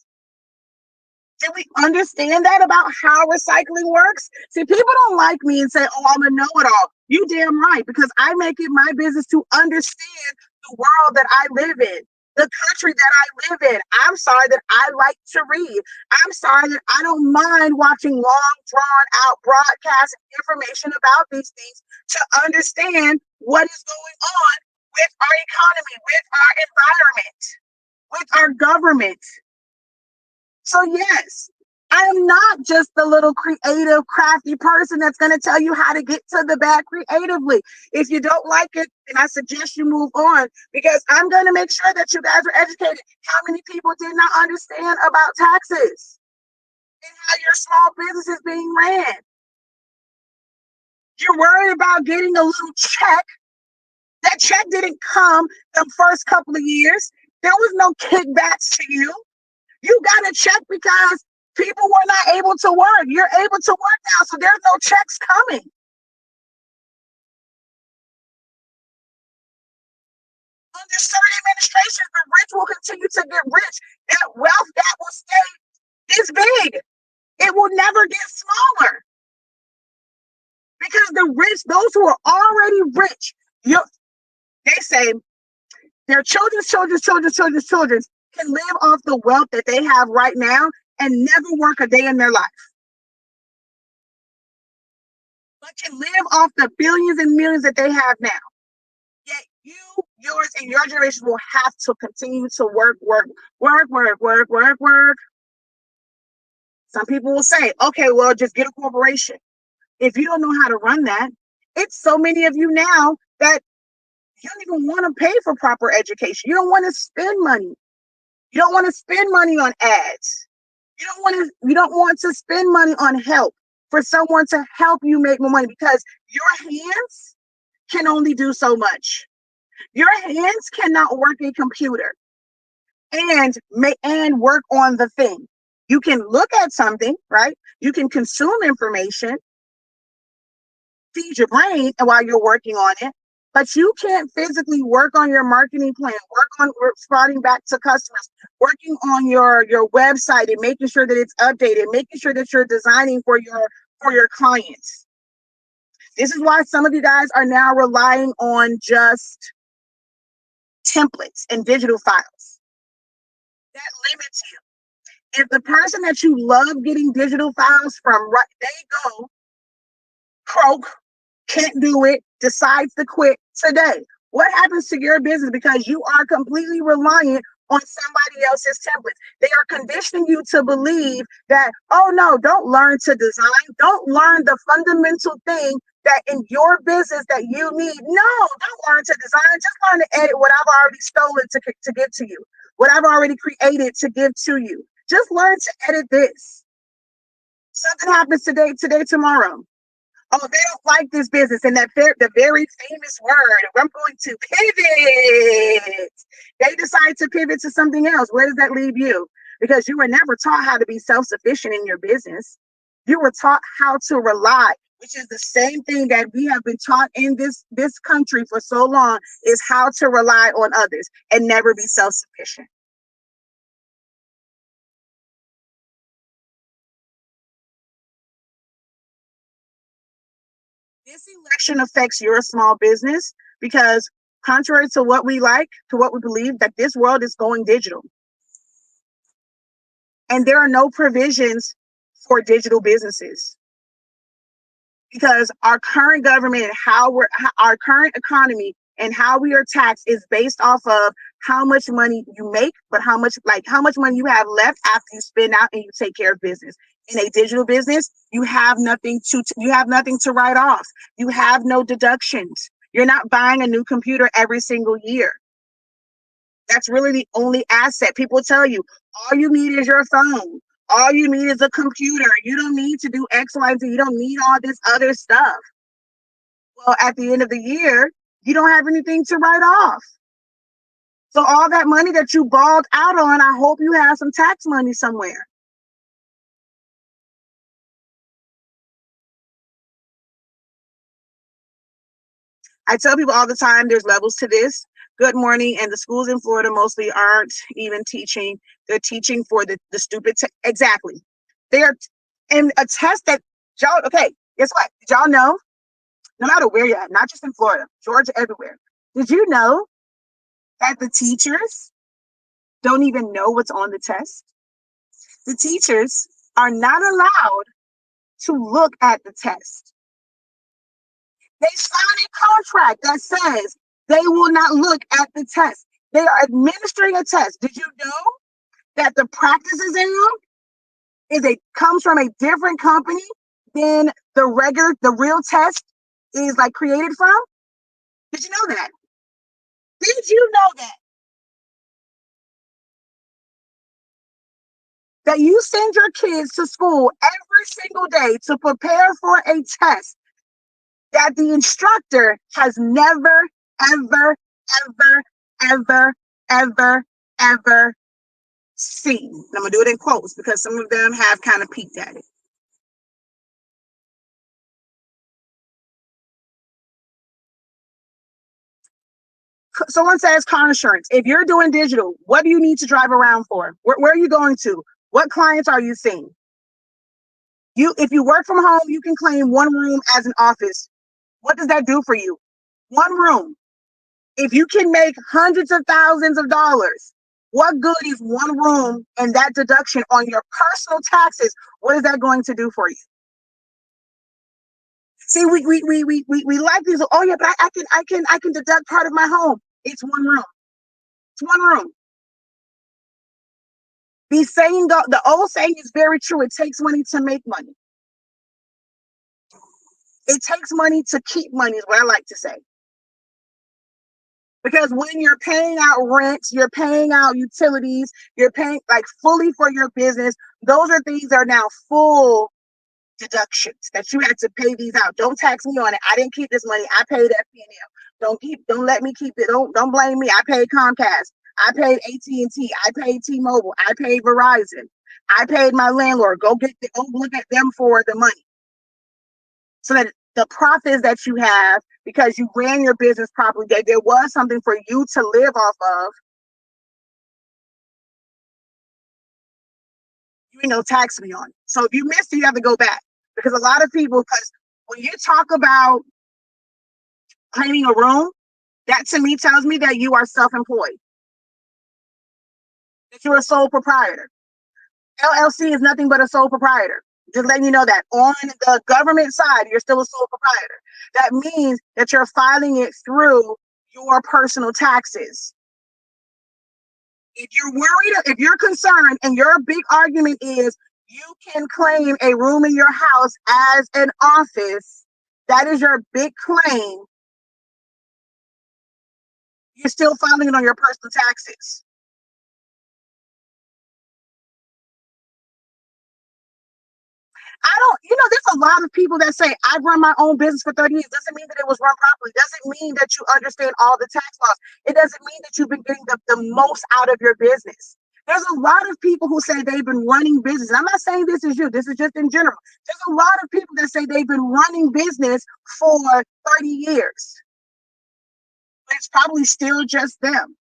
Speaker 1: Do we understand that about how recycling works? See, people don't like me and say, oh, I'm a know-it-all. You damn right, because I make it my business to understand the world that I live in, the country that I live in. I'm sorry that I like to read. I'm sorry that I don't mind watching long, drawn-out broadcast information about these things to understand what is going on with our economy, with our environment, with our government. So yes, I am not just the little creative, crafty person that's going to tell you how to get to the bag creatively. If you don't like it, then I suggest you move on because I'm going to make sure that you guys are educated. How many people did not understand about taxes and how your small business is being ran? You're worried about getting a little check. That check didn't come the first couple of years. There was no kickbacks to you. You got a check because people were not able to work. You're able to work now, so there's no checks coming. Under certain administrations, the rich will continue to get rich. That wealth that will stay this big. It will never get smaller. Because the rich, those who are already rich, they say their children's can live off the wealth that they have right now and never work a day in their life. But can live off the billions and millions that they have now. Yet yours and your generation will have to continue to work, work, work, work, work, work, work. Some people will say, okay, well, just get a corporation. If you don't know how to run that, it's so many of you now that you don't even want to pay for proper education. You don't want to spend money. You don't want to spend money on ads. You don't want to spend money on help for someone to help you make more money because your hands can only do so much. Your hands cannot work a computer and work on the thing. You can look at something, right? You can consume information, feed your brain and while you're working on it, but you can't physically work on your marketing plan, work on responding back to customers, working on your website and making sure that it's updated, making sure that you're designing for your clients. This is why some of you guys are now relying on just templates and digital files. That limits you. If the person that you love getting digital files from, right, they go croak, can't do it, decides to quit today. What happens to your business because you are completely reliant on somebody else's templates? They are conditioning you to believe that, oh no, don't learn to design, don't learn the fundamental thing that in your business that you need. No, don't learn to design, just learn to edit what I've already stolen to give to you, what I've already created to give to you. Just learn to edit this. Something happens today, tomorrow. Oh, they don't like this business. And the very famous word, I'm going to pivot. They decide to pivot to something else. Where does that leave you? Because you were never taught how to be self-sufficient in your business. You were taught how to rely, which is the same thing that we have been taught in this country for so long, is how to rely on others and never be self-sufficient. This election affects your small business because, contrary to what we like, to what we believe, that this world is going digital. And there are no provisions for digital businesses because our current government and our current economy and how we are taxed is based off of how much money you make, but how much money you have left after you spend out and you take care of business. In a digital business, you have nothing to write off. You have no deductions. You're not buying a new computer every single year. That's really the only asset. People tell you all you need is your phone. All you need is a computer. You don't need to do X, Y, Z. You don't need all this other stuff. Well, at the end of the year, you don't have anything to write off. So all that money that you balled out on, I hope you have some tax money somewhere. I tell people all the time there's levels to this. Good morning. And the schools in Florida mostly aren't even teaching. They're teaching for the stupid. Exactly. They're in a test that y'all, okay, guess what? Did y'all know? No matter where you're at, not just in Florida, Georgia, everywhere. Did you know that the teachers don't even know what's on the test? The teachers are not allowed to look at the test. They sign a contract that says they will not look at the test. They are administering a test. Did you know that the practice exam comes from a different company than the real test is like created from? Did you know that? Did you know that you send your kids to school every single day to prepare for a test that the instructor has never, ever, ever, ever, ever, ever seen? And I'm going to do it in quotes because some of them have kind of peeked at it. Someone says car insurance. If you're doing digital, what do you need to drive around for? Where are you going to? What clients are you seeing? If you work from home, you can claim one room as an office. What does that do for you? One room. If you can make hundreds of thousands of dollars, what good is one room and that deduction on your personal taxes? What is that going to do for you? See, we like these. Oh yeah, but I can deduct part of my home. It's one room. It's one room. The old saying is very true. It takes money to make money. It takes money to keep money, is what I like to say. Because when you're paying out rent, you're paying out utilities, you're paying like fully for your business, those are things that are now full deductions that you had to pay these out. Don't tax me on it. I didn't keep this money. I paid FPNL. Don't let me keep it. Don't blame me. I paid Comcast. I paid AT&T. I paid T-Mobile. I paid Verizon. I paid my landlord. Go look at them for the money. So that the profits that you have, because you ran your business properly, that there was something for you to live off of, you know, tax me on. So if you missed it, you have to go back. Because a lot of people, because when you talk about claiming a room, that to me tells me that you are self-employed, that you're a sole proprietor. LLC is nothing but a sole proprietor. Just letting you know that on the government side, you're still a sole proprietor. That means that you're filing it through your personal taxes. If you're worried, if you're concerned, and your big argument is you can claim a room in your house as an office, that is your big claim, you're still filing it on your personal taxes. I don't, there's a lot of people that say, I've run my own business for 30 years. Doesn't mean that it was run properly. Doesn't mean that you understand all the tax laws. It doesn't mean that you've been getting the most out of your business. There's a lot of people who say they've been running business. And I'm not saying this is you. This is just in general. There's a lot of people that say they've been running business for 30 years. But it's probably still just them.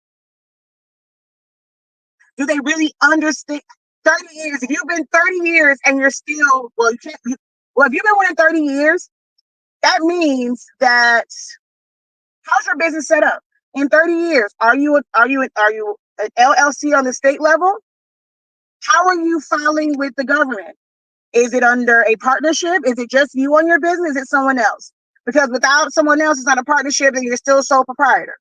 Speaker 1: Do they really understand? 30 years. If you've been 30 years and you're still, well, if you've been winning 30 years, that means that how's your business set up? In 30 years, are you an LLC on the state level? How are you filing with the government? Is it under a partnership? Is it just you on your business? Is it someone else? Because without someone else, it's not a partnership and you're still a sole proprietor.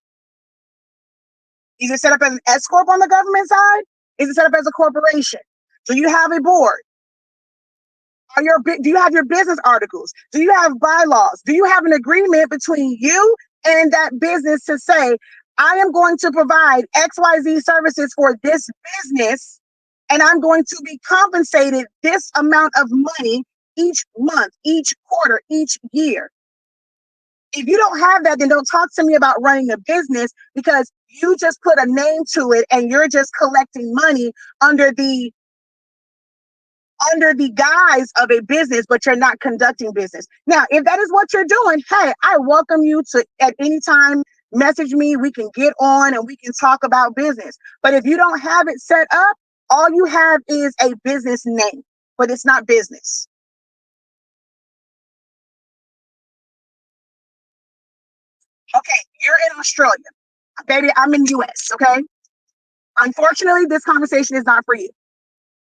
Speaker 1: Is it set up as an S corp on the government side? Is it set up as a corporation? Do you have a board? Do you have your business articles? Do you have bylaws? Do you have an agreement between you and that business to say, I am going to provide XYZ services for this business, and I'm going to be compensated this amount of money each month, each quarter, each year? If you don't have that, then don't talk to me about running a business, because you just put a name to it and you're just collecting money under the guise of a business, but you're not conducting business. Now, if that is what you're doing, hey, I welcome you to at any time message me. We can get on and we can talk about business. But if you don't have it set up, all you have is a business name, but it's not business. Okay, you're in Australia. Baby, I'm in US, okay? Unfortunately, this conversation is not for you.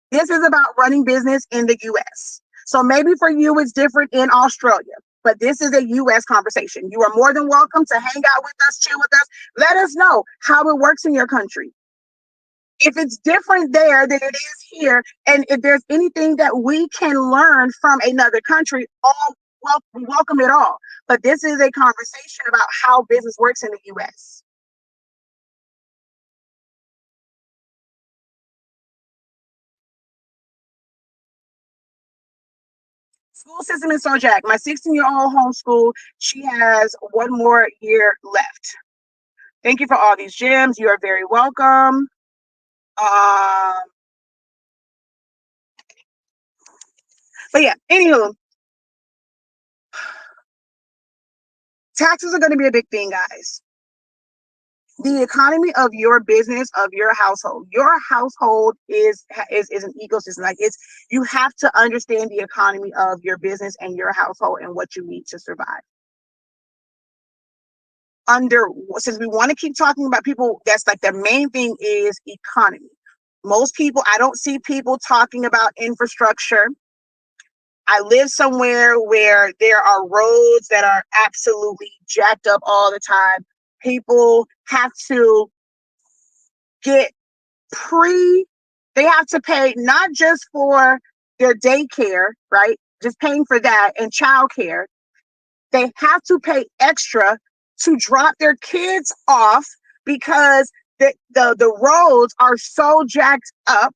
Speaker 1: This is about running business in the US. So maybe for you, it's different in Australia, but this is a US conversation. You are more than welcome to hang out with us, chill with us. Let us know how it works in your country. If it's different there than it is here, and if there's anything that we can learn from another country, we welcome it all. But this is a conversation about how business works in the US. School system in Sojak. My 16-year-old homeschool. She has one more year left. Thank you for all these gems. You are very welcome. But yeah, anywho, taxes are going to be a big thing, guys. The economy of your business, of your household. Your household is an ecosystem. Like, you have to understand the economy of your business and your household and what you need to survive. Since we want to keep talking about people, that's like the main thing is economy. Most people, I don't see people talking about infrastructure. I live somewhere where there are roads that are absolutely jacked up all the time. People have to get they have to pay not just for their daycare, right? Just paying for that and childcare. They have to pay extra to drop their kids off because the roads are so jacked up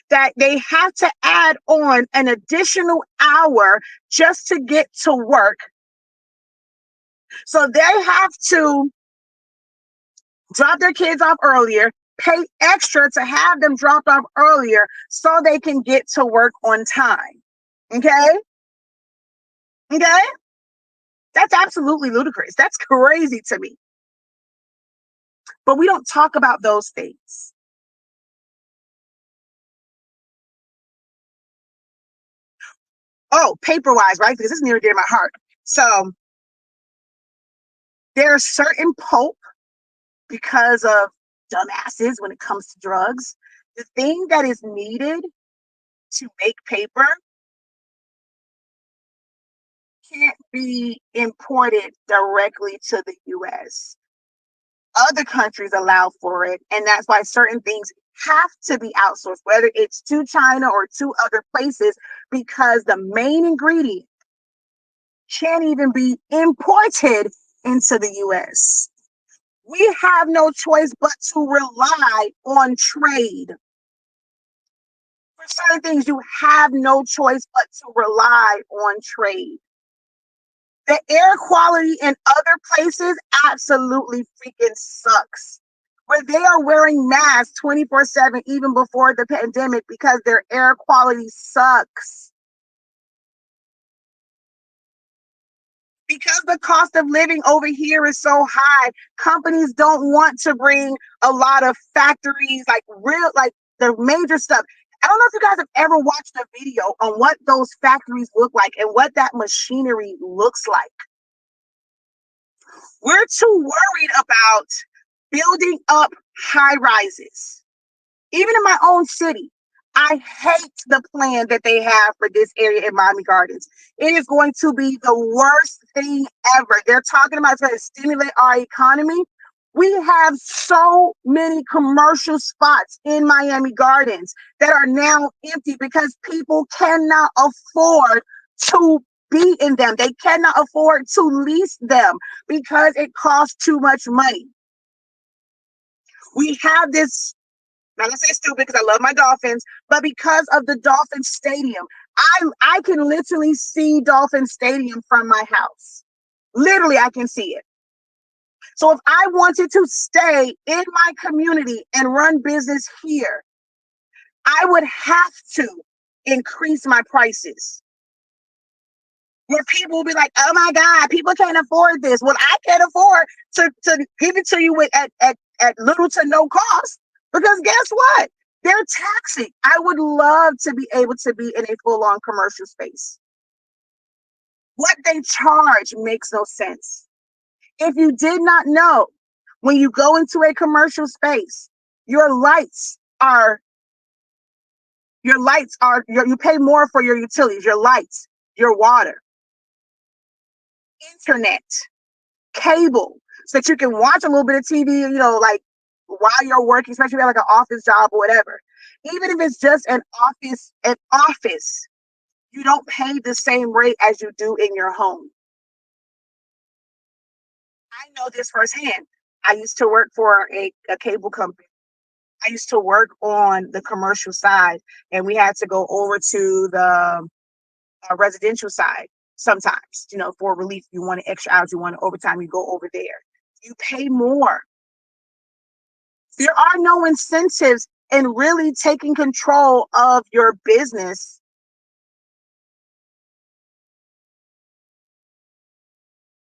Speaker 1: that they have to add on an additional hour just to get to work. So they have to drop their kids off earlier, pay extra to have them dropped off earlier so they can get to work on time. Okay? Okay? That's absolutely ludicrous. That's crazy to me. But we don't talk about those things. Oh, paper wise, right? Because this is near and dear to my heart. So there's certain pulp because of dumbasses when it comes to drugs. The thing that is needed to make paper can't be imported directly to the US. Other countries allow for it, and that's why certain things have to be outsourced, whether it's to China or to other places, because the main ingredient can't even be imported into the US. We have no choice but to rely on trade. For certain things, you have no choice but to rely on trade. The air quality in other places absolutely freaking sucks. Where they are wearing masks 24/7 even before the pandemic because their air quality sucks. Because the cost of living over here is so high, companies don't want to bring a lot of factories, like the major stuff. I don't know if you guys have ever watched a video on what those factories look like and what that machinery looks like. We're too worried about building up high rises. Even in my own city, I hate the plan that they have for this area in Miami Gardens. It is going to be the worst thing ever. They're talking about trying to stimulate our economy. We have so many commercial spots in Miami Gardens that are now empty because people cannot afford to be in them. They cannot afford to lease them because it costs too much money. We have this, not gonna say stupid because I love my Dolphins, but because of the Dolphin Stadium, I can literally see Dolphin Stadium from my house. Literally, I can see it. So if I wanted to stay in my community and run business here, I would have to increase my prices. Where people will be like, oh my God, people can't afford this. Well, I can't afford to give it to you at little to no cost. Because guess what? They're taxing. I would love to be able to be in a full-on commercial space. What they charge makes no sense. If you did not know, when you go into a commercial space, your lights are you pay more for your utilities, your lights, your water, internet, cable, so that you can watch a little bit of TV, like while you're working, especially if you have like an office job or whatever. Even if it's just an office, you don't pay the same rate as you do in your home. I know this firsthand. I used to work for a cable company. I used to work on the commercial side, and we had to go over to the residential side sometimes, for relief. You want extra hours, you want overtime, you go over there. You pay more. There are no incentives in really taking control of your business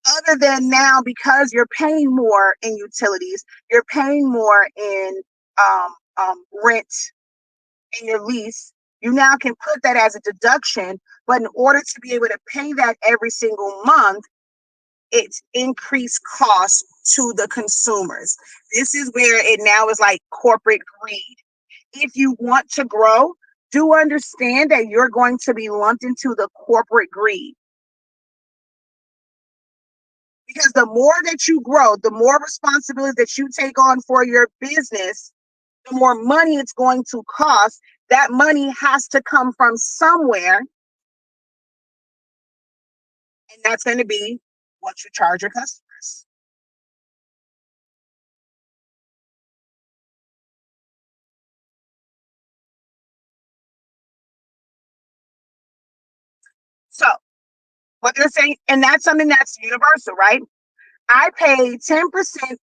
Speaker 1: other than now, because you're paying more in utilities, you're paying more in rent in your lease. You now can put that as a deduction, but in order to be able to pay that every single month, it's increased costs to the consumers. This is where it now is like corporate greed. If you want to grow, do understand that you're going to be lumped into the corporate greed. Because the more that you grow, the more responsibility that you take on for your business, the more money it's going to cost. That money has to come from somewhere, and that's going to be what you charge your customers. So, what they're saying, and that's something that's universal, right? I pay 10%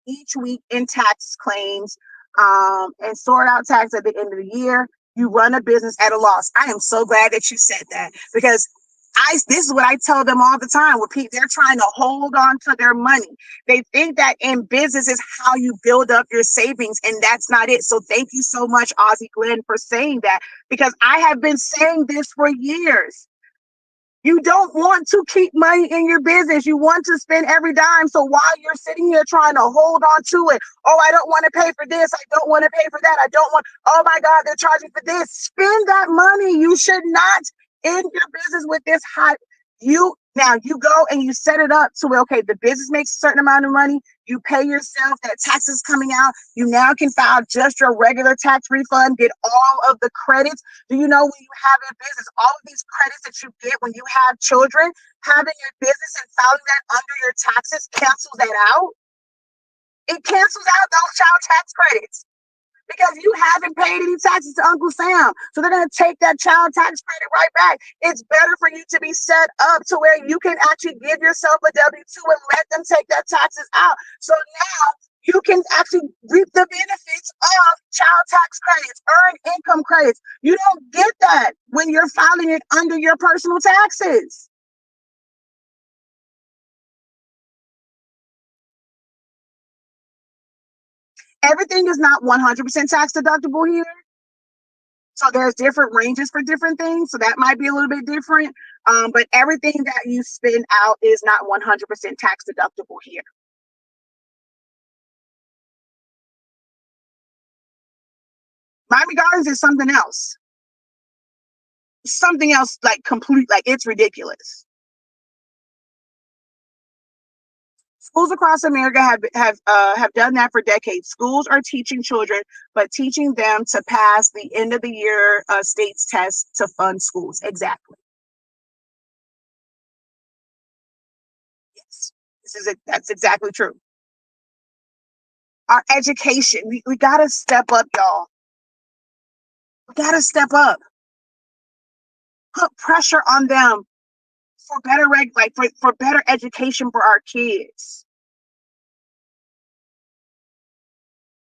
Speaker 1: each week in tax claims, and sort out tax at the end of the year. You run a business at a loss. I am so glad that you said that, because this is what I tell them all the time. Where people, they're trying to hold on to their money. They think that in business is how you build up your savings, and that's not it. So thank you so much, Ozzy Glenn, for saying that, because I have been saying this for years. You don't want to keep money in your business. You want to spend every dime. So while you're sitting here trying to hold on to it, oh, I don't want to pay for this. I don't want to pay for that. I don't want, oh my God, they're charging for this. Spend that money. You should not end your business with this high. You go and you set it up to where, okay, the business makes a certain amount of money. You pay yourself, that tax is coming out. You now can file just your regular tax refund, get all of the credits. Do you know, when you have your business, all of these credits that you get when you have children, having your business and filing that under your taxes cancels that out? It cancels out those child tax credits, because you haven't paid any taxes to Uncle Sam. So they're going to take that child tax credit right back. It's better for you to be set up to where you can actually give yourself a W-2 and let them take that taxes out. So now you can actually reap the benefits of child tax credits, earned income credits. You don't get that when you're filing it under your personal taxes. Everything is not 100% tax deductible here. So there's different ranges for different things. So that might be a little bit different. But everything that you spend out is not 100% tax deductible here. Miami Gardens is something else, like complete, like it's ridiculous. Schools across America have done that for decades. Schools are teaching children, but teaching them to pass the end of the year states test to fund schools. Exactly. Yes, this is it. That's exactly true. Our education, we gotta step up, y'all. We gotta step up. Put pressure on them for better for better education for our kids.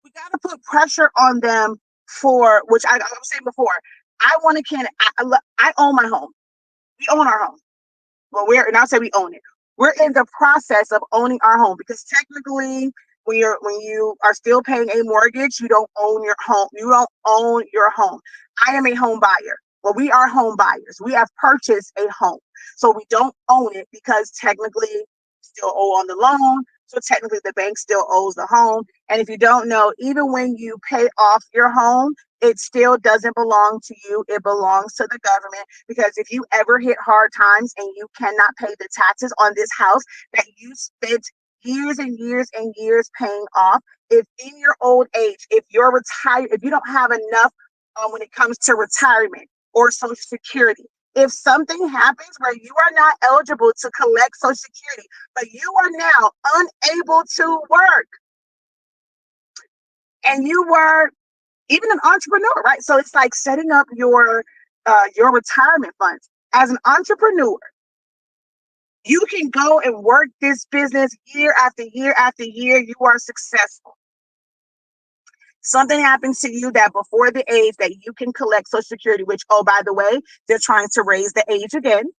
Speaker 1: We got to put pressure on them for, which I was saying before. I want to can I own my home. We own our home. Well, and I'll say we own it. We're in the process of owning our home, because technically, when you are still paying a mortgage, you don't own your home. You don't own your home. I am a home buyer. Well, we are home buyers. We have purchased a home, so we don't own it, because technically still owe on the loan. So technically the bank still owes the home. And if you don't know, even when you pay off your home, it still doesn't belong to you. It belongs to the government. Because if you ever hit hard times and you cannot pay the taxes on this house that you spent years and years and years paying off, if in your old age, if you're retired, if you don't have enough when it comes to retirement or Social Security, if something happens where you are not eligible to collect Social Security, but you are now unable to work, and you were even an entrepreneur, right? So it's like setting up your retirement funds. As an entrepreneur, you can go and work this business year after year after year. You are successful. Something happens to you that before the age that you can collect Social Security, which, oh, by the way, they're trying to raise the age again. You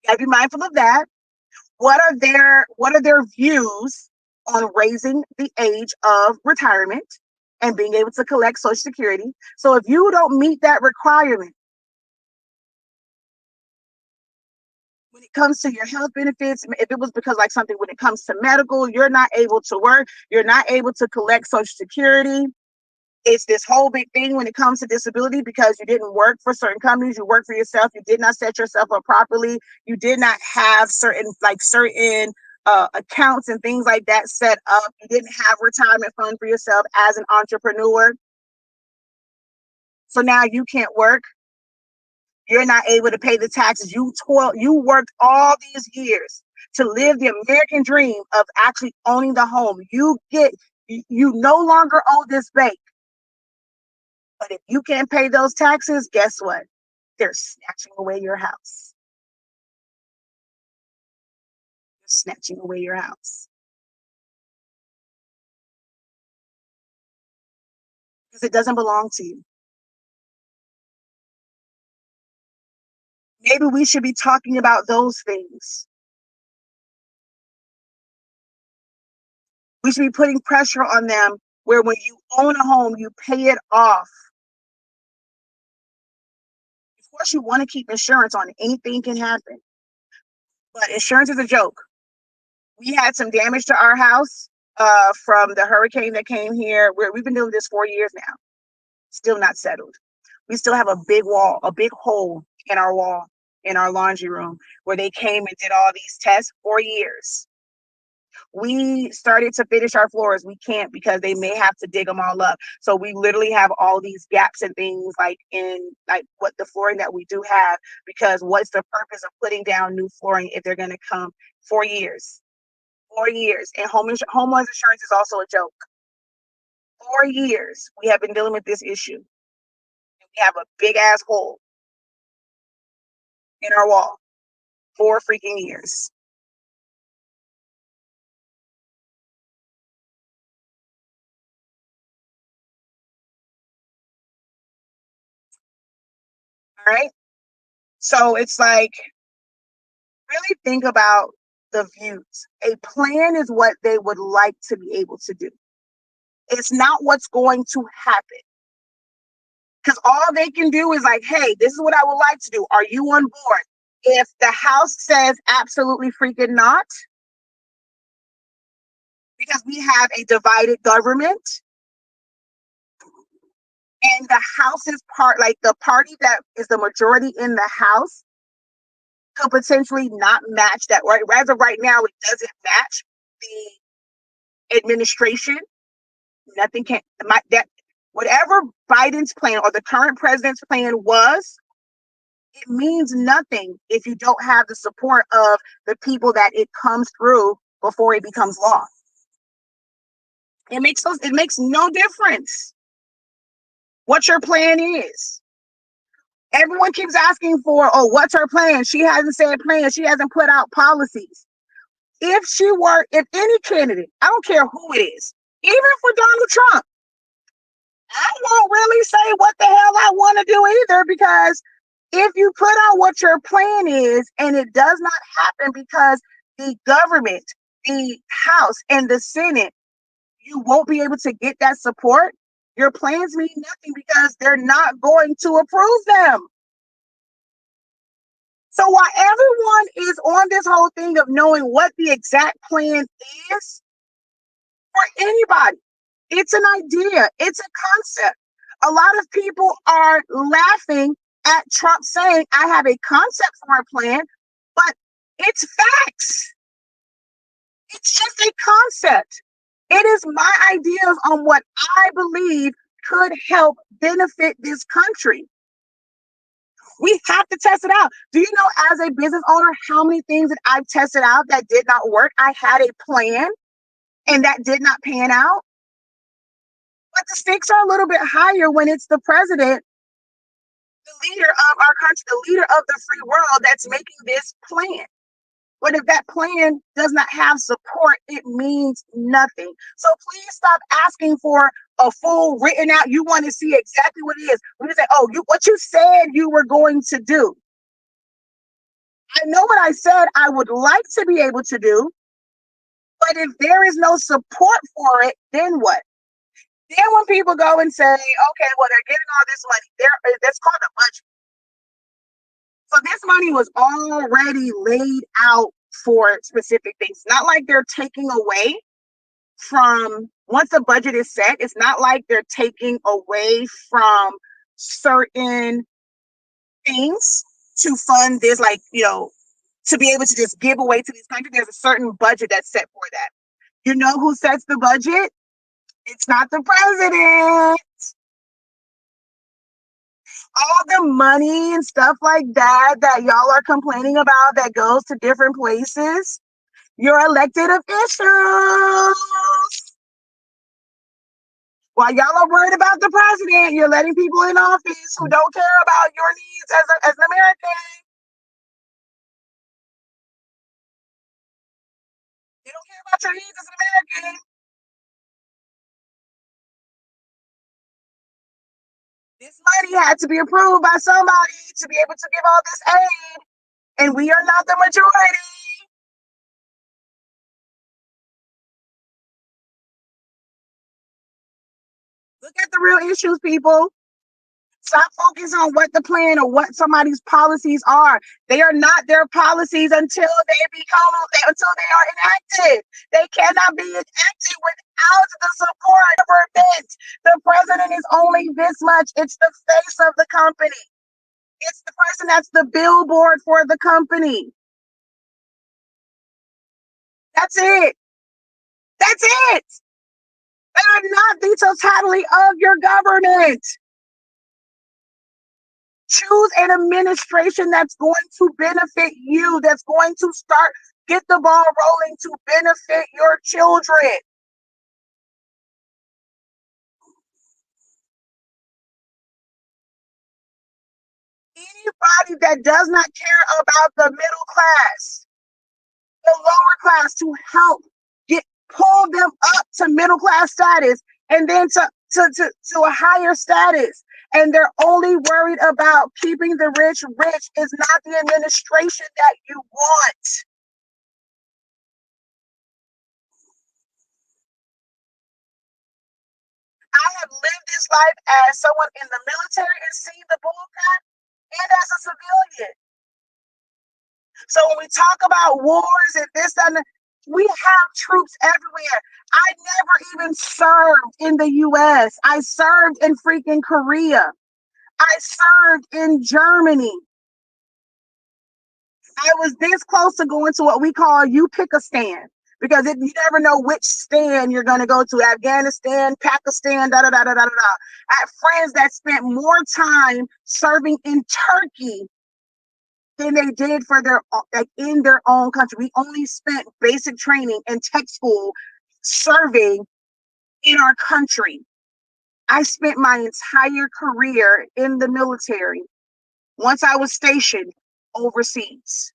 Speaker 1: gotta be mindful of that. What are their views on raising the age of retirement and being able to collect Social Security? So if you don't meet that requirement when it comes to your health benefits, if it was because like something, when it comes to medical, you're not able to work, you're not able to collect Social Security, It's this whole big thing when it comes to disability because you didn't work for certain companies, you work for yourself, you did not set yourself up properly, you did not have certain accounts and things like that set up, you didn't have retirement fund for yourself as an entrepreneur. So now you can't work. You're not able to pay the taxes. You worked all these years to live the American dream of actually owning the home. You no longer owe this bank. But if you can't pay those taxes, guess what? They're snatching away your house. They're snatching away your house. Because it doesn't belong to you. Maybe we should be talking about those things. We should be putting pressure on them where when you own a home, you pay it off. Of course, you want to keep insurance on it. Anything can happen. But insurance is a joke. We had some damage to our house from the hurricane that came here. We've been doing this 4 years now. Still not settled. We still have a big hole in our wall, in our laundry room, where they came and did all these tests. 4 years. We started to finish our floors. We can't because they may have to dig them all up. So we literally have all these gaps and things like in like what the flooring that we do have, because what's the purpose of putting down new flooring if they're going to come 4 years? 4 years. And homeowners insurance is also a joke. 4 years we have been dealing with this issue. We have a big ass hole in our wall. 4 freaking years. All right. So it's like, really think about the views. A plan is what they would like to be able to do. It's not what's going to happen. Because all they can do is like, hey, this is what I would like to do. Are you on board? If the House says absolutely freaking not, because we have a divided government, and the House is the party that is the majority in the House could potentially not match that. Right, as of right now, it doesn't match the administration. Nothing can that whatever Biden's plan or the current president's plan was, it means nothing if you don't have the support of the people that it comes through before it becomes law. It makes no difference what your plan is. Everyone keeps asking for, oh, what's her plan? She hasn't said plan. She hasn't put out policies. If any candidate, I don't care who it is, even for Donald Trump, I won't really say what the hell I want to do either, because if you put out what your plan is and it does not happen because the government, the House, and the Senate, you won't be able to get that support. Your plans mean nothing because they're not going to approve them. So while everyone is on this whole thing of knowing what the exact plan is, for anybody, it's an idea, it's a concept. A lot of people are laughing at Trump saying, I have a concept for a plan, but it's facts. It's just a concept. It is my ideas on what I believe could help benefit this country. We have to test it out. Do you know, as a business owner, how many things that I've tested out that did not work? I had a plan and that did not pan out. But the stakes are a little bit higher when it's the president, the leader of our country, the leader of the free world that's making this plan. But if that plan does not have support, it means nothing. So please stop asking for a full written out. You want to see exactly what it is. We just say, oh, what you said you were going to do. I know what I said I would like to be able to do, but if there is no support for it, then what? Then when people go and say, okay, well, they're getting all this money, that's called a budget. So this money was already laid out for specific things. Not like they're taking away from Once a budget is set, it's not like they're taking away from certain things to fund this, like, to be able to just give away to these countries. There's a certain budget that's set for that. You know who sets the budget? It's not the president. All the money and stuff like that y'all are complaining about that goes to different places, your elected officials. While y'all are worried about the president, you're letting people in office who don't care about your needs as an American. They don't care about your needs as an American. This money had to be approved by somebody to be able to give all this aid, and we are not the majority. Look at the real issues, people. Stop focusing on what the plan or what somebody's policies are. They are not their policies until they are enacted. They cannot be enacted without the support of government. The president is only this much. It's the face of the company. It's the person that's the billboard for the company. That's it. That's it. They are not the totality of your government. Choose an administration that's going to benefit you, that's going to get the ball rolling to benefit your children. Anybody that does not care about the middle class, the lower class, to help pull them up to middle class status and then to a higher status, and they're only worried about keeping the rich rich, is not the administration that you want. I have lived this life as someone in the military and seen the bullcrap, and as a civilian. So when we talk about wars and this and that, we have troops everywhere. I never even served in the US. I served in freaking Korea. I served in Germany. I was this close to going to what we call you pick a stand, because you never know which stand you're going to go to. Afghanistan, Pakistan, da da da da da da. I have friends that spent more time serving in Turkey than they did for in their own country. We only spent basic training and tech school serving in our country. I spent my entire career in the military once I was stationed overseas.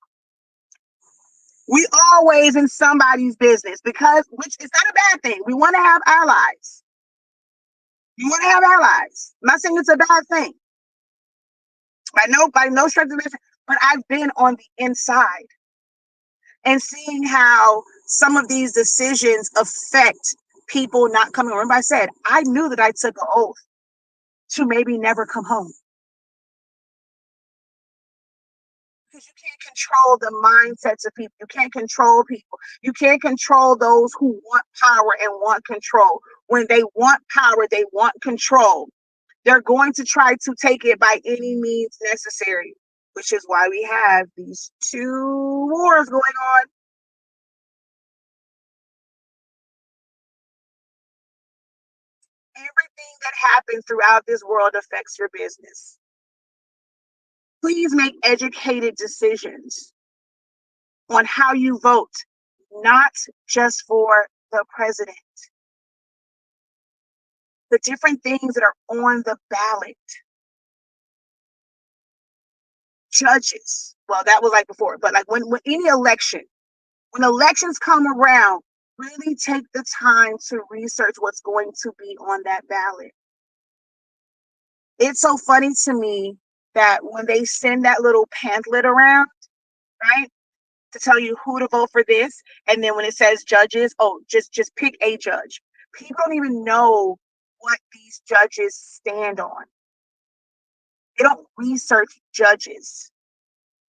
Speaker 1: We always in somebody's business, which is not a bad thing. We want to have allies. You want to have allies. I'm not saying it's a bad thing. By no stretch of the but I've been on the inside and seeing how some of these decisions affect people not coming. Remember, I said I knew that I took an oath to maybe never come home. Because you can't control the mindsets of people. You can't control people. You can't control those who want power and want control. When they want power, they want control. They're going to try to take it by any means necessary, which is why we have these two wars going on. Everything that happens throughout this world affects your business. Please make educated decisions on how you vote, not just for the president. The different things that are on the ballot. Judges. Well, that was like before, but like when any election, when elections come around, really take the time to research what's going to be on that ballot. It's so funny to me that when they send that little pamphlet around, right, to tell you who to vote for this, and then when it says judges, oh, just pick a judge. People don't even know what these judges stand on. They don't research judges,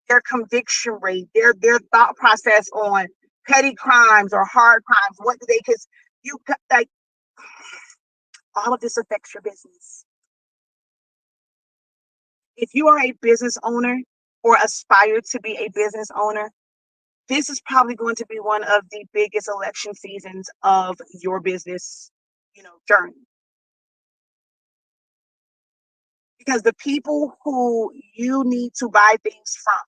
Speaker 1: their conviction rate, their thought process on petty crimes or hard crimes. What do they? Because you like all of this affects your business. If you are a business owner or aspire to be a business owner, this is probably going to be one of the biggest election seasons of your business, journey. Because the people who you need to buy things from,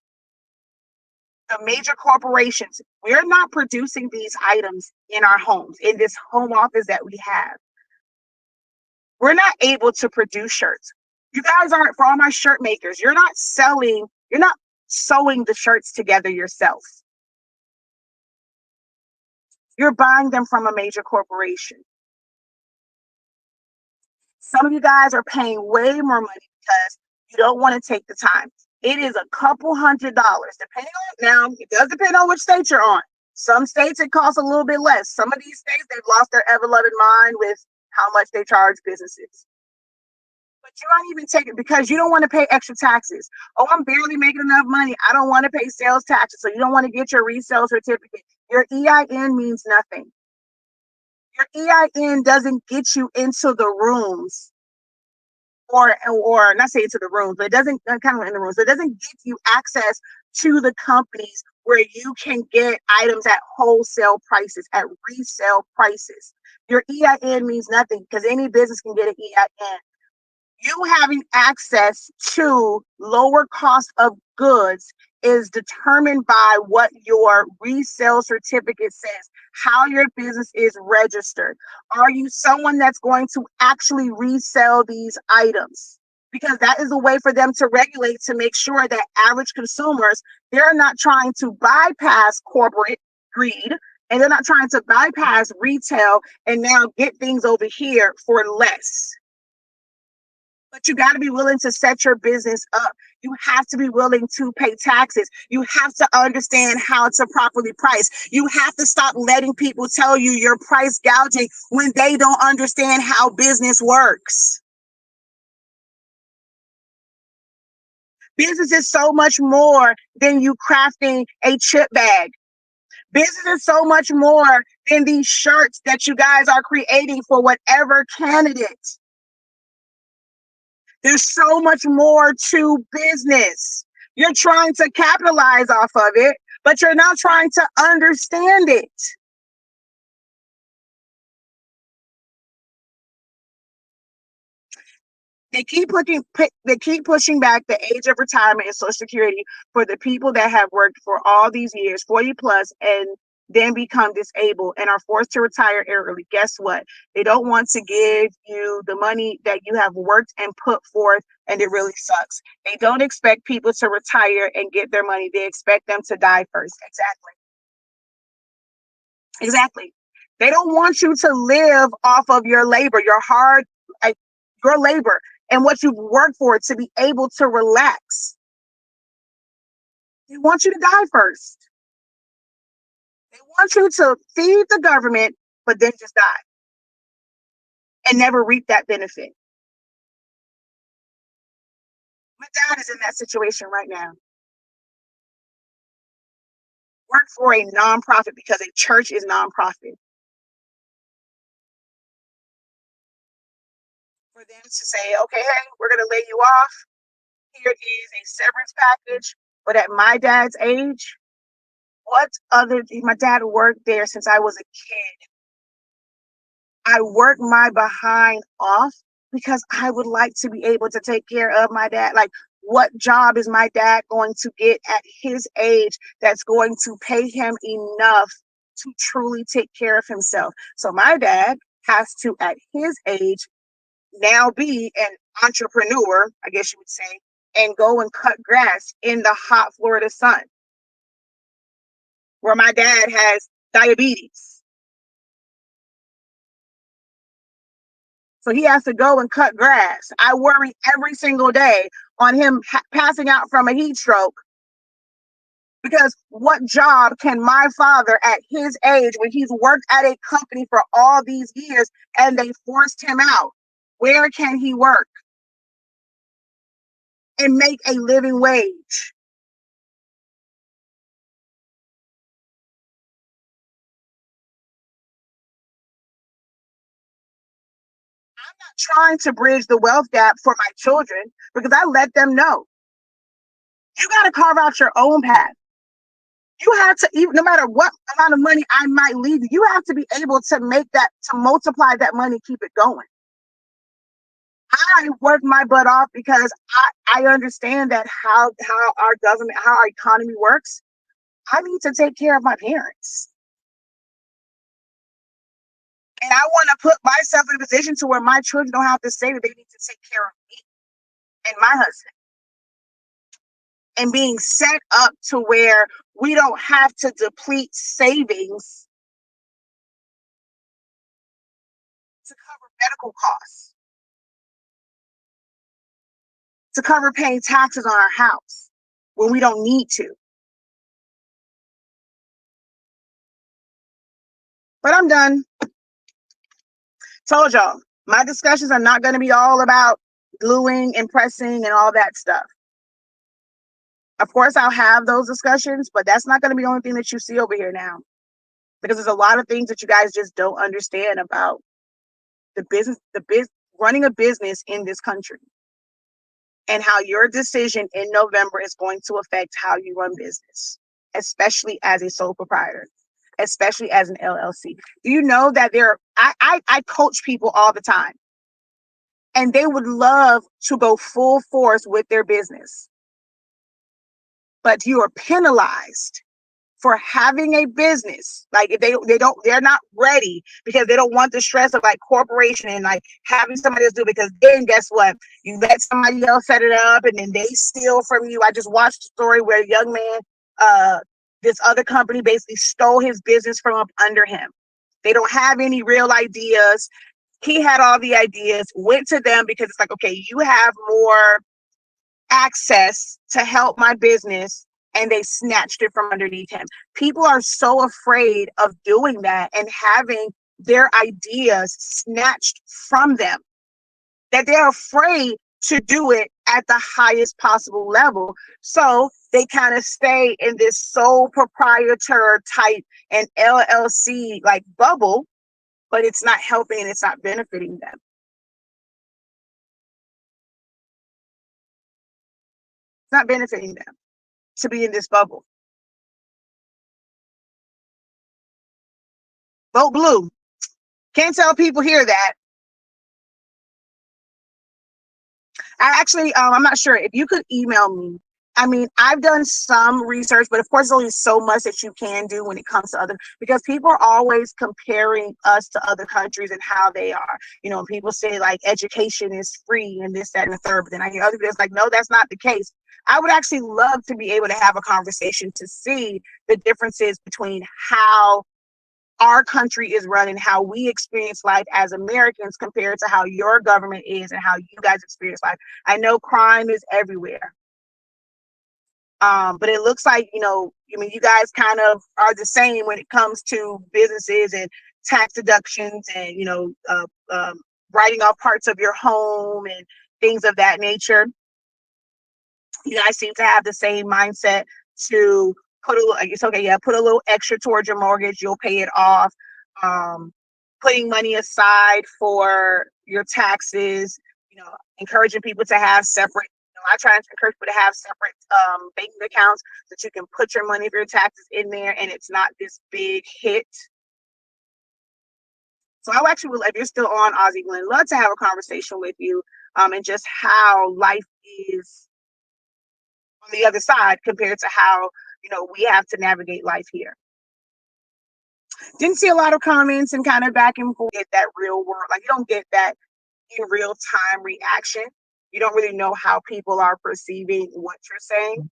Speaker 1: the major corporations, we're not producing these items in our homes, in this home office that we have. We're not able to produce shirts. You guys aren't, for all my shirt makers, you're not sewing the shirts together yourself. You're buying them from a major corporation. Some of you guys are paying way more money because you don't want to take the time. It is a couple $100, depending on, now, it does depend on which state you're on. Some states it costs a little bit less. Some of these states, they've lost their ever-loving mind with how much they charge businesses. But you don't even take it because you don't want to pay extra taxes. Oh, I'm barely making enough money. I don't want to pay sales taxes. So you don't want to get your resale certificate. Your EIN means nothing. Your EIN doesn't get you into the rooms, or not say into the rooms, but it doesn't kind of in the rooms. It doesn't give you access to the companies where you can get items at wholesale prices, at resale prices. Your EIN means nothing because any business can get an EIN. You having access to lower cost of goods is determined by what your resale certificate says, how your business is registered. Are you someone that's going to actually resell these items? Because that is a way for them to regulate, to make sure that average consumers, they're not trying to bypass corporate greed, and they're not trying to bypass retail and now get things over here for less. But you got to be willing to set your business up. You have to be willing to pay taxes. You have to understand how to properly price. You have to stop letting people tell you you're price gouging when they don't understand how business works. Business is so much more than you crafting a chip bag. Business is so much more than these shirts that you guys are creating for whatever candidate. There's so much more to business. You're trying to capitalize off of it, but you're not trying to understand it. They keep pushing back the age of retirement and Social Security for the people that have worked for all these years, 40 plus, and then become disabled and are forced to retire early. Guess what? They don't want to give you the money that you have worked and put forth, and it really sucks. They don't expect people to retire and get their money. They expect them to die first. Exactly. Exactly. They don't want you to live off of your labor, your hard, like your labor and what you've worked for to be able to relax. They want you to die first. They want you to feed the government, but then just die and never reap that benefit. My dad is in that situation right now. Work for a nonprofit because a church is nonprofit. For them to say, okay, hey, we're going to lay you off. Here is a severance package. But at my dad's age, my dad worked there since I was a kid. I work my behind off because I would like to be able to take care of my dad. Like, what job is my dad going to get at his age that's going to pay him enough to truly take care of himself? So my dad has to, at his age, now be an entrepreneur, I guess you would say, and go and cut grass in the hot Florida sun, where my dad has diabetes. So he has to go and cut grass. I worry every single day on him passing out from a heat stroke, because what job can my father at his age, when he's worked at a company for all these years and they forced him out, where can he work and make a living wage? trying to bridge the wealth gap for my children because I let them know you got to carve out your own path. You have to, even no matter what amount of money I might leave you, you have to be able to make that, to multiply that money, keep it going. I work my butt off because I understand that how our government, how our economy works. I need to take care of my parents. And I want to put myself in a position to where my children don't have to say that they need to take care of me and my husband. And being set up to where we don't have to deplete savings to cover medical costs, to cover paying taxes on our house when we don't need to. But I'm done. Told y'all, my discussions are not going to be all about gluing and pressing and all that stuff. Of course, I'll have those discussions, but that's not going to be the only thing that you see over here now. Because there's a lot of things that you guys just don't understand about running a business in this country, and how your decision in November is going to affect how you run business, especially as a sole proprietor, especially as an LLC. Do you know that I coach people all the time, and they would love to go full force with their business, but you are penalized for having a business. Like if they're not ready because they don't want the stress of like corporation and like having somebody else do it, because then guess what? You let somebody else set it up and then they steal from you. I just watched a story where a young man, this other company basically stole his business from up under him. They don't have any real ideas. He had all the ideas, went to them because it's like, okay, you have more access to help my business, and they snatched it from underneath him. People are so afraid of doing that and having their ideas snatched from them that they're afraid to do it at the highest possible level. So they kind of stay in this sole proprietor type and LLC like bubble, but it's not helping and it's not benefiting them. It's not benefiting them to be in this bubble. Vote blue. Can't tell people here that. I'm not sure if you could email me. I mean, I've done some research, but of course, there's only so much that you can do when it comes to other, because people are always comparing us to other countries and how they are. You know, people say like education is free and this, that, and the third, but then I hear other people like, no, that's not the case. I would actually love to be able to have a conversation to see the differences between how our country is running, how we experience life as Americans compared to how your government is and how you guys experience life. I know crime is everywhere. But it looks like, I mean, you guys kind of are the same when it comes to businesses and tax deductions and, writing off parts of your home and things of that nature. You guys seem to have the same mindset to put a little, it's okay, yeah, put a little extra towards your mortgage, you'll pay it off. Putting money aside for your taxes, encouraging people to have separate, I try to encourage people to have separate banking accounts so that you can put your money for your taxes in there and it's not this big hit. So I actually would, if you're still on Aussie Glenn, love to have a conversation with you and just how life is on the other side compared to how, we have to navigate life here. Didn't see a lot of comments and kind of back and forth. Get that real world, like you don't get that in real time reaction. You don't really know how people are perceiving what you're saying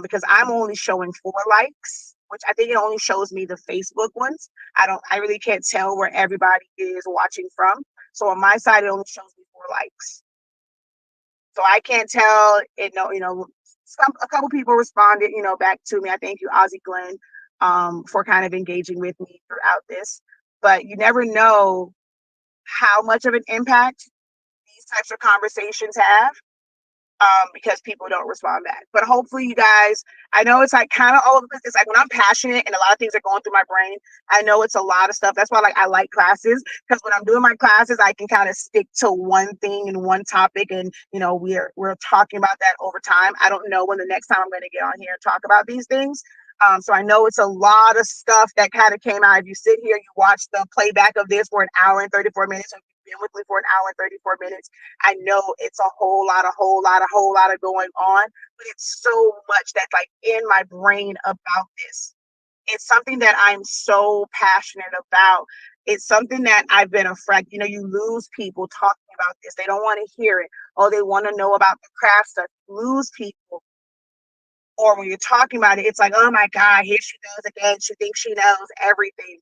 Speaker 1: because I'm only showing 4 likes, which I think it only shows me the Facebook ones. I really can't tell where everybody is watching from. So on my side, it only shows me 4 likes. So I can't tell it. No, a couple people responded, back to me. I thank you, Aussie Glenn, for kind of engaging with me throughout this. But you never know how much of an impact these types of conversations have. because people don't respond back. But hopefully, you guys, I know it's like kind of all of this. It's like when I'm passionate and a lot of things are going through my brain, I know it's a lot of stuff. That's why like I like classes, because when I'm doing my classes, I can kind of stick to one thing and one topic, and we're talking about that over time. I don't know when the next time I'm going to get on here and talk about these things. So I know it's a lot of stuff that kind of came out. If you sit here, you watch the playback of this for an hour and 34 minutes, or you've been with me for an hour and 34 minutes, I know it's a whole lot of going on, but it's so much that's like in my brain about this. It's something that I'm so passionate about. It's something that I've been afraid. You lose people talking about this. They don't want to hear it. Oh, they want to know about the craft stuff. Lose people. Or when you're talking about it, it's like, oh my God, here she goes again. She thinks she knows everything.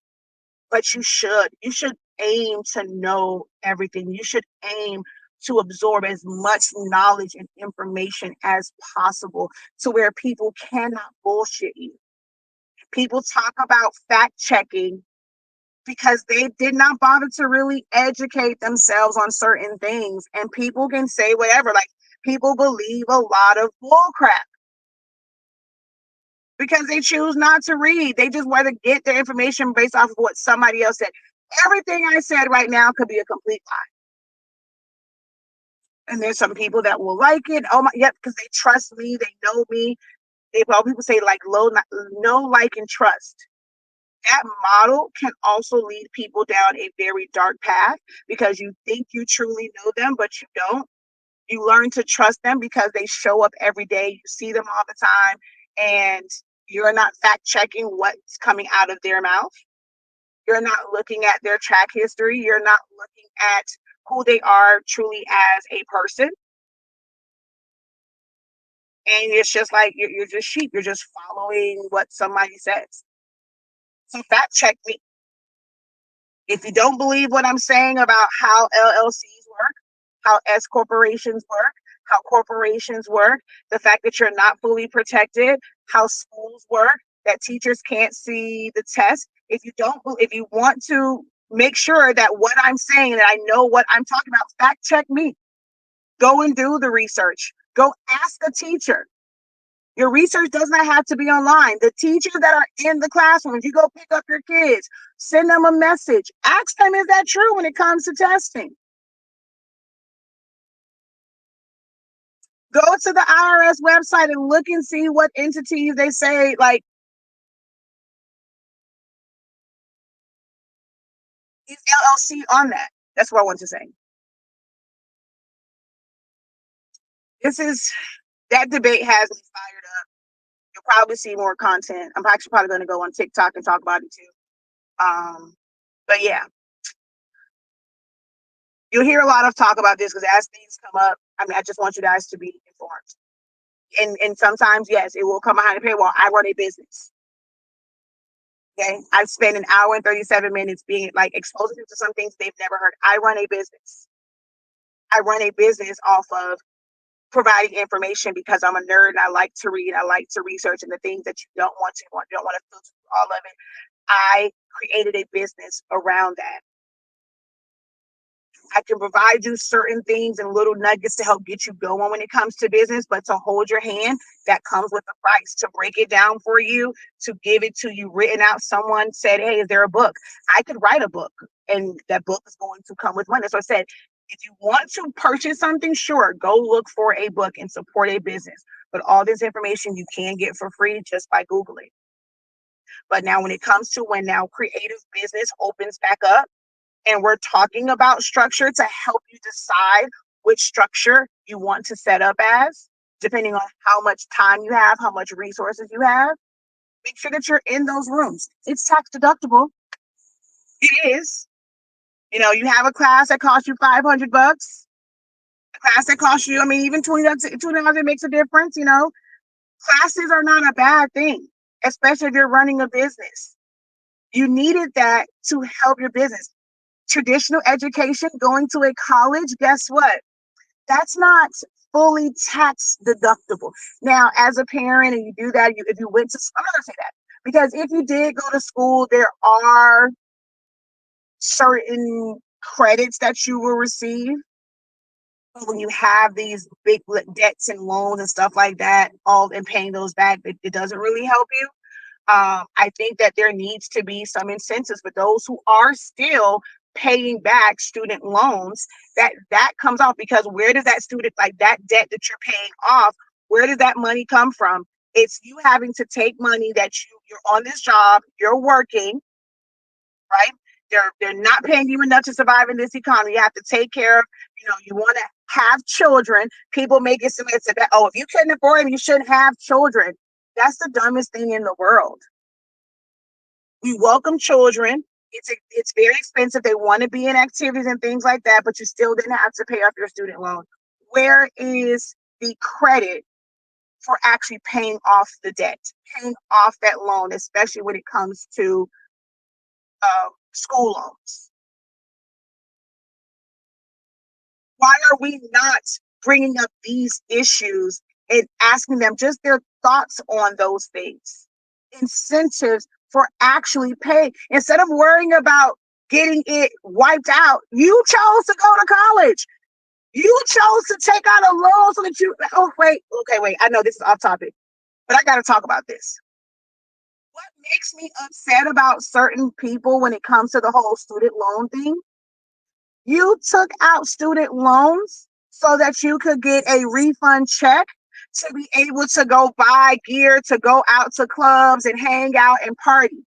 Speaker 1: But you should. You should aim to know everything. You should aim to absorb as much knowledge and information as possible to where people cannot bullshit you. People talk about fact checking because they did not bother to really educate themselves on certain things. And people can say whatever. Like, people believe a lot of bullcrap because they choose not to read. They just want to get their information based off of what somebody else said. Everything I said right now could be a complete lie. And there's some people that will like it. Oh my, yep, because they trust me, they know me. People say like know, like, and trust. That model can also lead people down a very dark path because you think you truly know them, but you don't. You learn to trust them because they show up every day. You see them all the time, and you're not fact checking what's coming out of their mouth. You're not looking at their track history. You're not looking at who they are truly as a person. And it's just like you're just sheep. You're just following what somebody says. So fact check me. If you don't believe what I'm saying about how LLCs work, how S corporations work, how corporations work, the fact that you're not fully protected, how schools work, that teachers can't see the test. If you want to make sure that what I'm saying, that I know what I'm talking about, fact check me. Go and do the research. Go ask a teacher. Your research does not have to be online. The teachers that are in the classrooms, you go pick up your kids, send them a message. Ask them, is that true when it comes to testing? Go to the IRS website and look and see what entities they say, like, is LLC on that? That's what I want to say. That debate has me fired up. You'll probably see more content. I'm actually probably going to go on TikTok and talk about it too. But yeah, you'll hear a lot of talk about this because as things come up, I mean, I just want you guys to be informed. And sometimes, yes, it will come behind the paywall. I run a business. Okay. I've spent an hour and 37 minutes being like exposing them to some things they've never heard. I run a business. I run a business off of providing information because I'm a nerd and I like to read. I like to research, and the things that you don't want to want, you don't want to filter through all of it. I created a business around that. I can provide you certain things and little nuggets to help get you going when it comes to business, but to hold your hand, that comes with a price. To break it down for you, to give it to you written out. Someone said, hey, is there a book? I could write a book, and that book is going to come with money. So I said, if you want to purchase something, sure, go look for a book and support a business. But all this information you can get for free just by Googling. But now when it comes to when now creative business opens back up, and we're talking about structure to help you decide which structure you want to set up as, depending on how much time you have, how much resources you have. Make sure that you're in those rooms. It's tax deductible. It is. You have a class that costs you $500. A class that costs you, I mean, even $20 makes a difference. Classes are not a bad thing, especially if you're running a business. You needed that to help your business. Traditional education, going to a college, guess what? That's not fully tax deductible. Now, as a parent, and you do that, if you went to, I'm not gonna say that, because if you did go to school, there are certain credits that you will receive. But when you have these big debts and loans and stuff like that, all and paying those back, it doesn't really help you. I think that there needs to be some incentives for those who are still paying back student loans, that comes off, because where does that student, like that debt that you're paying off, where does that money come from? It's you having to take money that you're on this job, you're working, right? They're not paying you enough to survive in this economy. You have to take care of, you want to have children. People make it so it's about, oh, if you couldn't afford them, you shouldn't have children. That's the dumbest thing in the world. We welcome children. It's very expensive. They want to be in activities and things like that, but you still didn't have to pay off your student loan. Where is the credit for actually paying off the debt, paying off that loan, especially when it comes to school loans? Why are we not bringing up these issues and asking them just their thoughts on those things? Incentives for actually paying instead of worrying about getting it wiped out. You chose to go to college. You chose to take out a loan so that you. Oh, wait. Okay, wait. I know this is off topic, but I got to talk about this. What makes me upset about certain people when it comes to the whole student loan thing? You took out student loans so that you could get a refund check to be able to go buy gear, to go out to clubs and hang out and party.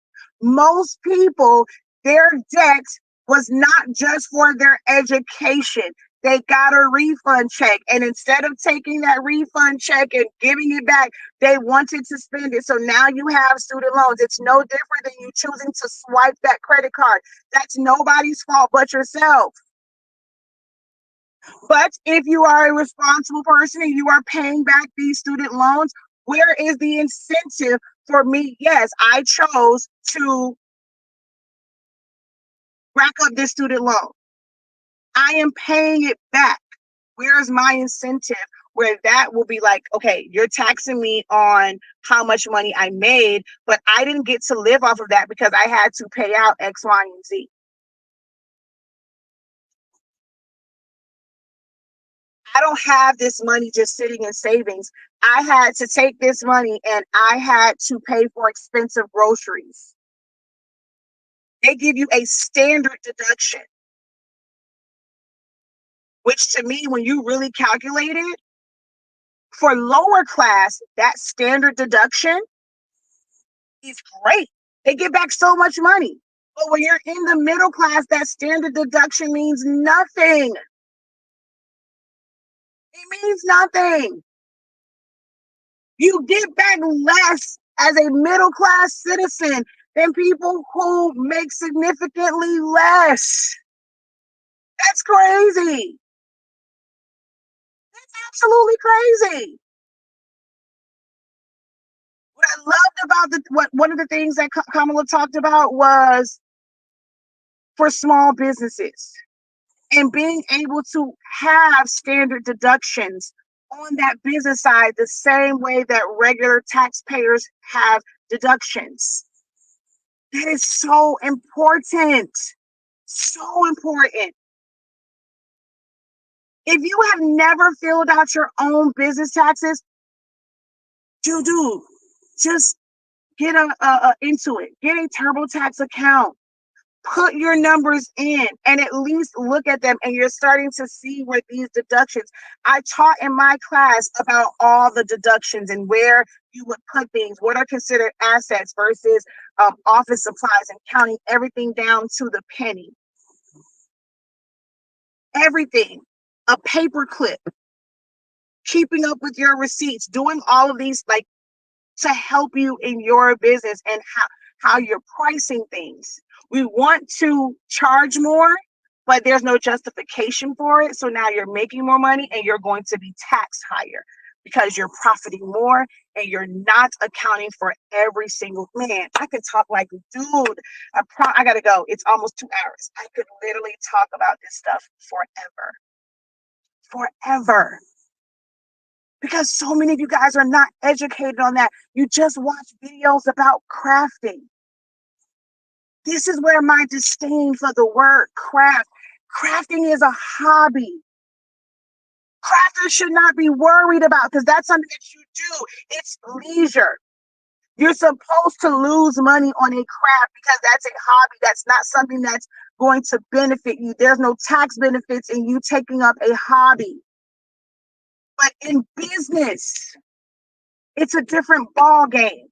Speaker 1: Most people, their debt was not just for their education. They got a refund check. And instead of taking that refund check and giving it back, they wanted to spend it. So now you have student loans. It's no different than you choosing to swipe that credit card. That's nobody's fault but yourself. But if you are a responsible person and you are paying back these student loans, where is the incentive for me? Yes, I chose to rack up this student loan. I am paying it back. Where is my incentive? Where that will be like, okay, you're taxing me on how much money I made, but I didn't get to live off of that because I had to pay out X, Y, and Z. I don't have this money just sitting in savings. I had to take this money and I had to pay for expensive groceries. They give you a standard deduction, which to me, when you really calculate it, for lower class, that standard deduction is great. They get back so much money. But when you're in the middle class, that standard deduction means nothing. It means nothing. You get back less as a middle class citizen than people who make significantly less. That's crazy. That's absolutely crazy. What I loved about what one of the things that Kamala talked about was for small businesses and being able to have standard deductions on that business side the same way that regular taxpayers have deductions. That is so important. So important. If you have never filled out your own business taxes, do just get into it. Get a TurboTax account. Put your numbers in and at least look at them, and you're starting to see where these deductions. I taught in my class about all the deductions and where you would put things, what are considered assets versus office supplies, and counting everything down to the penny. Everything. A paper clip, keeping up with your receipts, doing all of these like to help you in your business and how you're pricing things. We want to charge more, but there's no justification for it. So now you're making more money and you're going to be taxed higher because you're profiting more and you're not accounting for every single man. I could talk like, dude, I gotta go. It's almost 2 hours. I could literally talk about this stuff forever. Forever. Because so many of you guys are not educated on that. You just watch videos about crafting. This is where my disdain for the word crafting is a hobby. Crafters should not be worried about, because that's something that you do. It's leisure. You're supposed to lose money on a craft because that's a hobby. That's not something that's going to benefit you. There's no tax benefits in you taking up a hobby. But in business, it's a different ball game.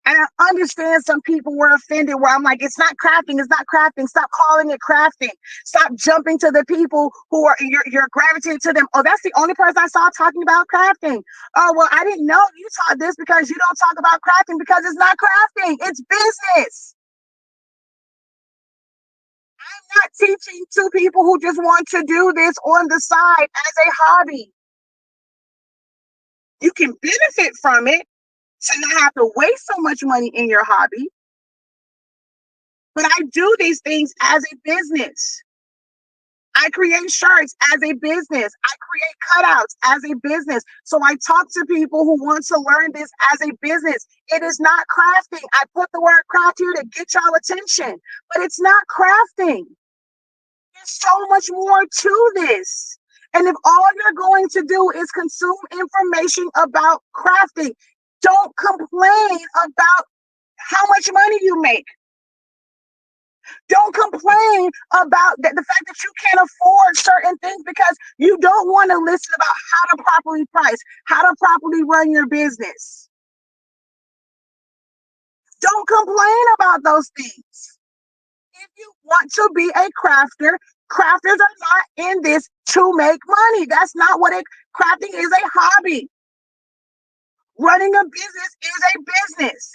Speaker 1: And I understand some people were offended where I'm like, it's not crafting, it's not crafting. Stop calling it crafting. Stop jumping to the people who are you're gravitating to them. Oh, that's the only person I saw talking about crafting. Oh, well, I didn't know you taught this because you don't talk about crafting, because it's not crafting, it's business. I'm not teaching to people who just want to do this on the side as a hobby. You can benefit from it to not have to waste so much money in your hobby. But I do these things as a business. I create shirts as a business. I create cutouts as a business. So I talk to people who want to learn this as a business. It is not crafting. I put the word craft here to get y'all attention, but it's not crafting. There's so much more to this. And if all you're going to do is consume information about crafting, don't complain about how much money you make. Don't complain about the fact that you can't afford certain things because you don't want to listen about how to properly price, how to properly run your business. Don't complain about those things. If you want to be a crafter, crafters are not in this to make money. That's not what crafting is. A hobby. Running a business is a business.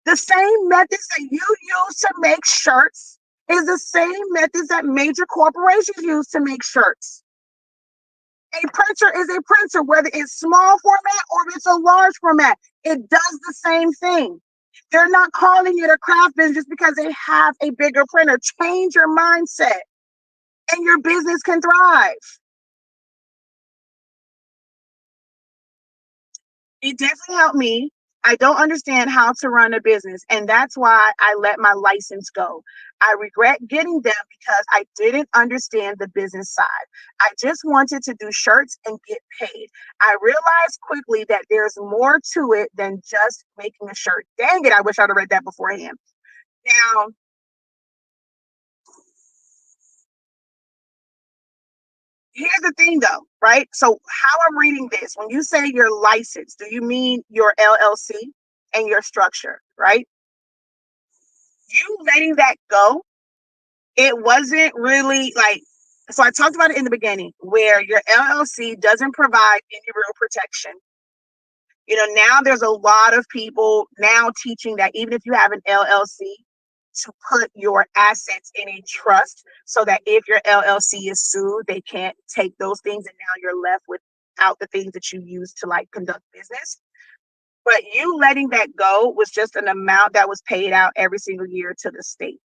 Speaker 1: The same methods that you use to make shirts is the same methods that major corporations use to make shirts. A printer is a printer, whether it's small format or it's a large format. It does the same thing. They're not calling it a craft business just because they have a bigger printer. Change your mindset and your business can thrive. It definitely helped me. I don't understand how to run a business, and that's why I let my license go. I regret getting them because I didn't understand the business side. I just wanted to do shirts and get paid. I realized quickly that there's more to it than just making a shirt. Dang it, I wish I'd have read that beforehand. Now, here's the thing though, right? So how I'm reading this, when you say your license, do you mean your LLC and your structure, right? You letting that go, it wasn't really like, so I talked about it in the beginning where your LLC doesn't provide any real protection. You know, now there's a lot of people now teaching that even if you have an LLC, to put your assets in a trust so that if your LLC is sued, they can't take those things and now you're left without the things that you use to like conduct business. But you letting that go was just an amount that was paid out every single year to the state.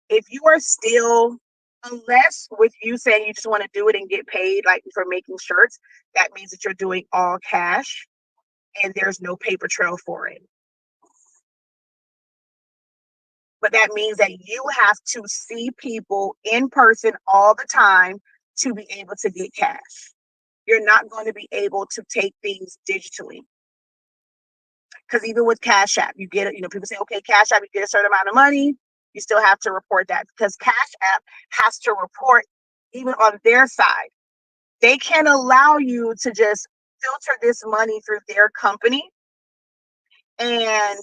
Speaker 1: If you are still, unless with you saying you just want to do it and get paid like for making shirts, that means that you're doing all cash and there's no paper trail for it. But that means that you have to see people in person all the time to be able to get cash. You're not going to be able to take things digitally. Because even with Cash App, you get it, you know, people say, okay, Cash App, you get a certain amount of money, you still have to report that because Cash App has to report even on their side. They can't allow you to just filter this money through their company and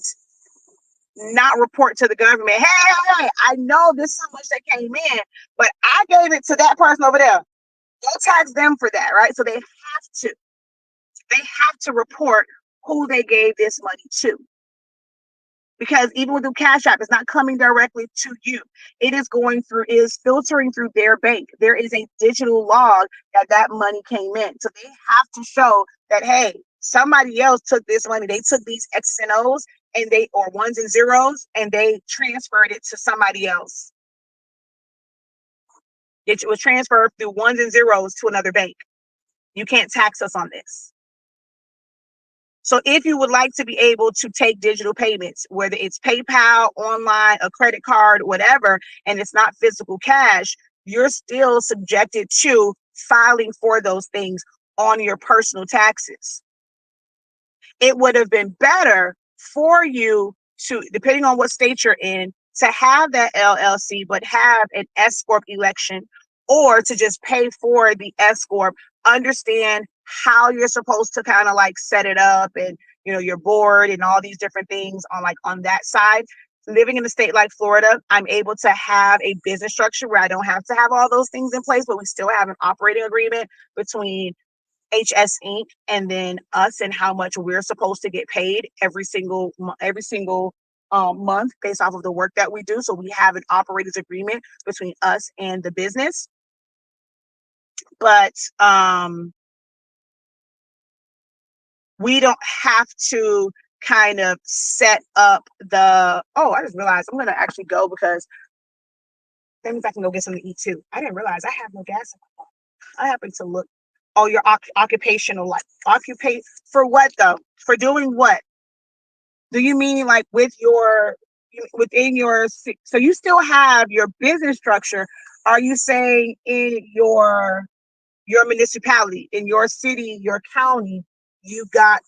Speaker 1: not report to the government. Hey, I know this is how much that came in, but I gave it to that person over there. Go tax them for that, right? So they have to report who they gave this money to. Because even with the Cash App, it's not coming directly to you. It is going through, it is filtering through their bank. There is a digital log that money came in. So they have to show that, hey, somebody else took this money. They took these X's and O's and they, or ones and zeros, and they transferred it to somebody else. It was transferred through ones and zeros to another bank. You can't tax us on this. So if you would like to be able to take digital payments, whether it's PayPal, online, a credit card, whatever, and it's not physical cash, you're still subjected to filing for those things on your personal taxes. It would have been better for you to, depending on what state you're in, to have that LLC, but have an S Corp election, or to just pay for the S Corp, understand how you're supposed to kind of like set it up, and your board and all these different things on like on that side. Living in a state like Florida, I'm able to have a business structure where I don't have to have all those things in place, but we still have an operating agreement between HS Inc. and then us, and how much we're supposed to get paid every single month based off of the work that we do. So we have an operators agreement between us and the business. But we don't have to kind of set up the, oh, I just realized I'm going to actually go, because that means I can go get something to eat too. I didn't realize I have no gas in my car. I happen to look. Oh, your occupational life. Occupate for what though? For doing what? Do you mean like within your, so you still have your business structure? Are you saying in your municipality, in your city, your county, you got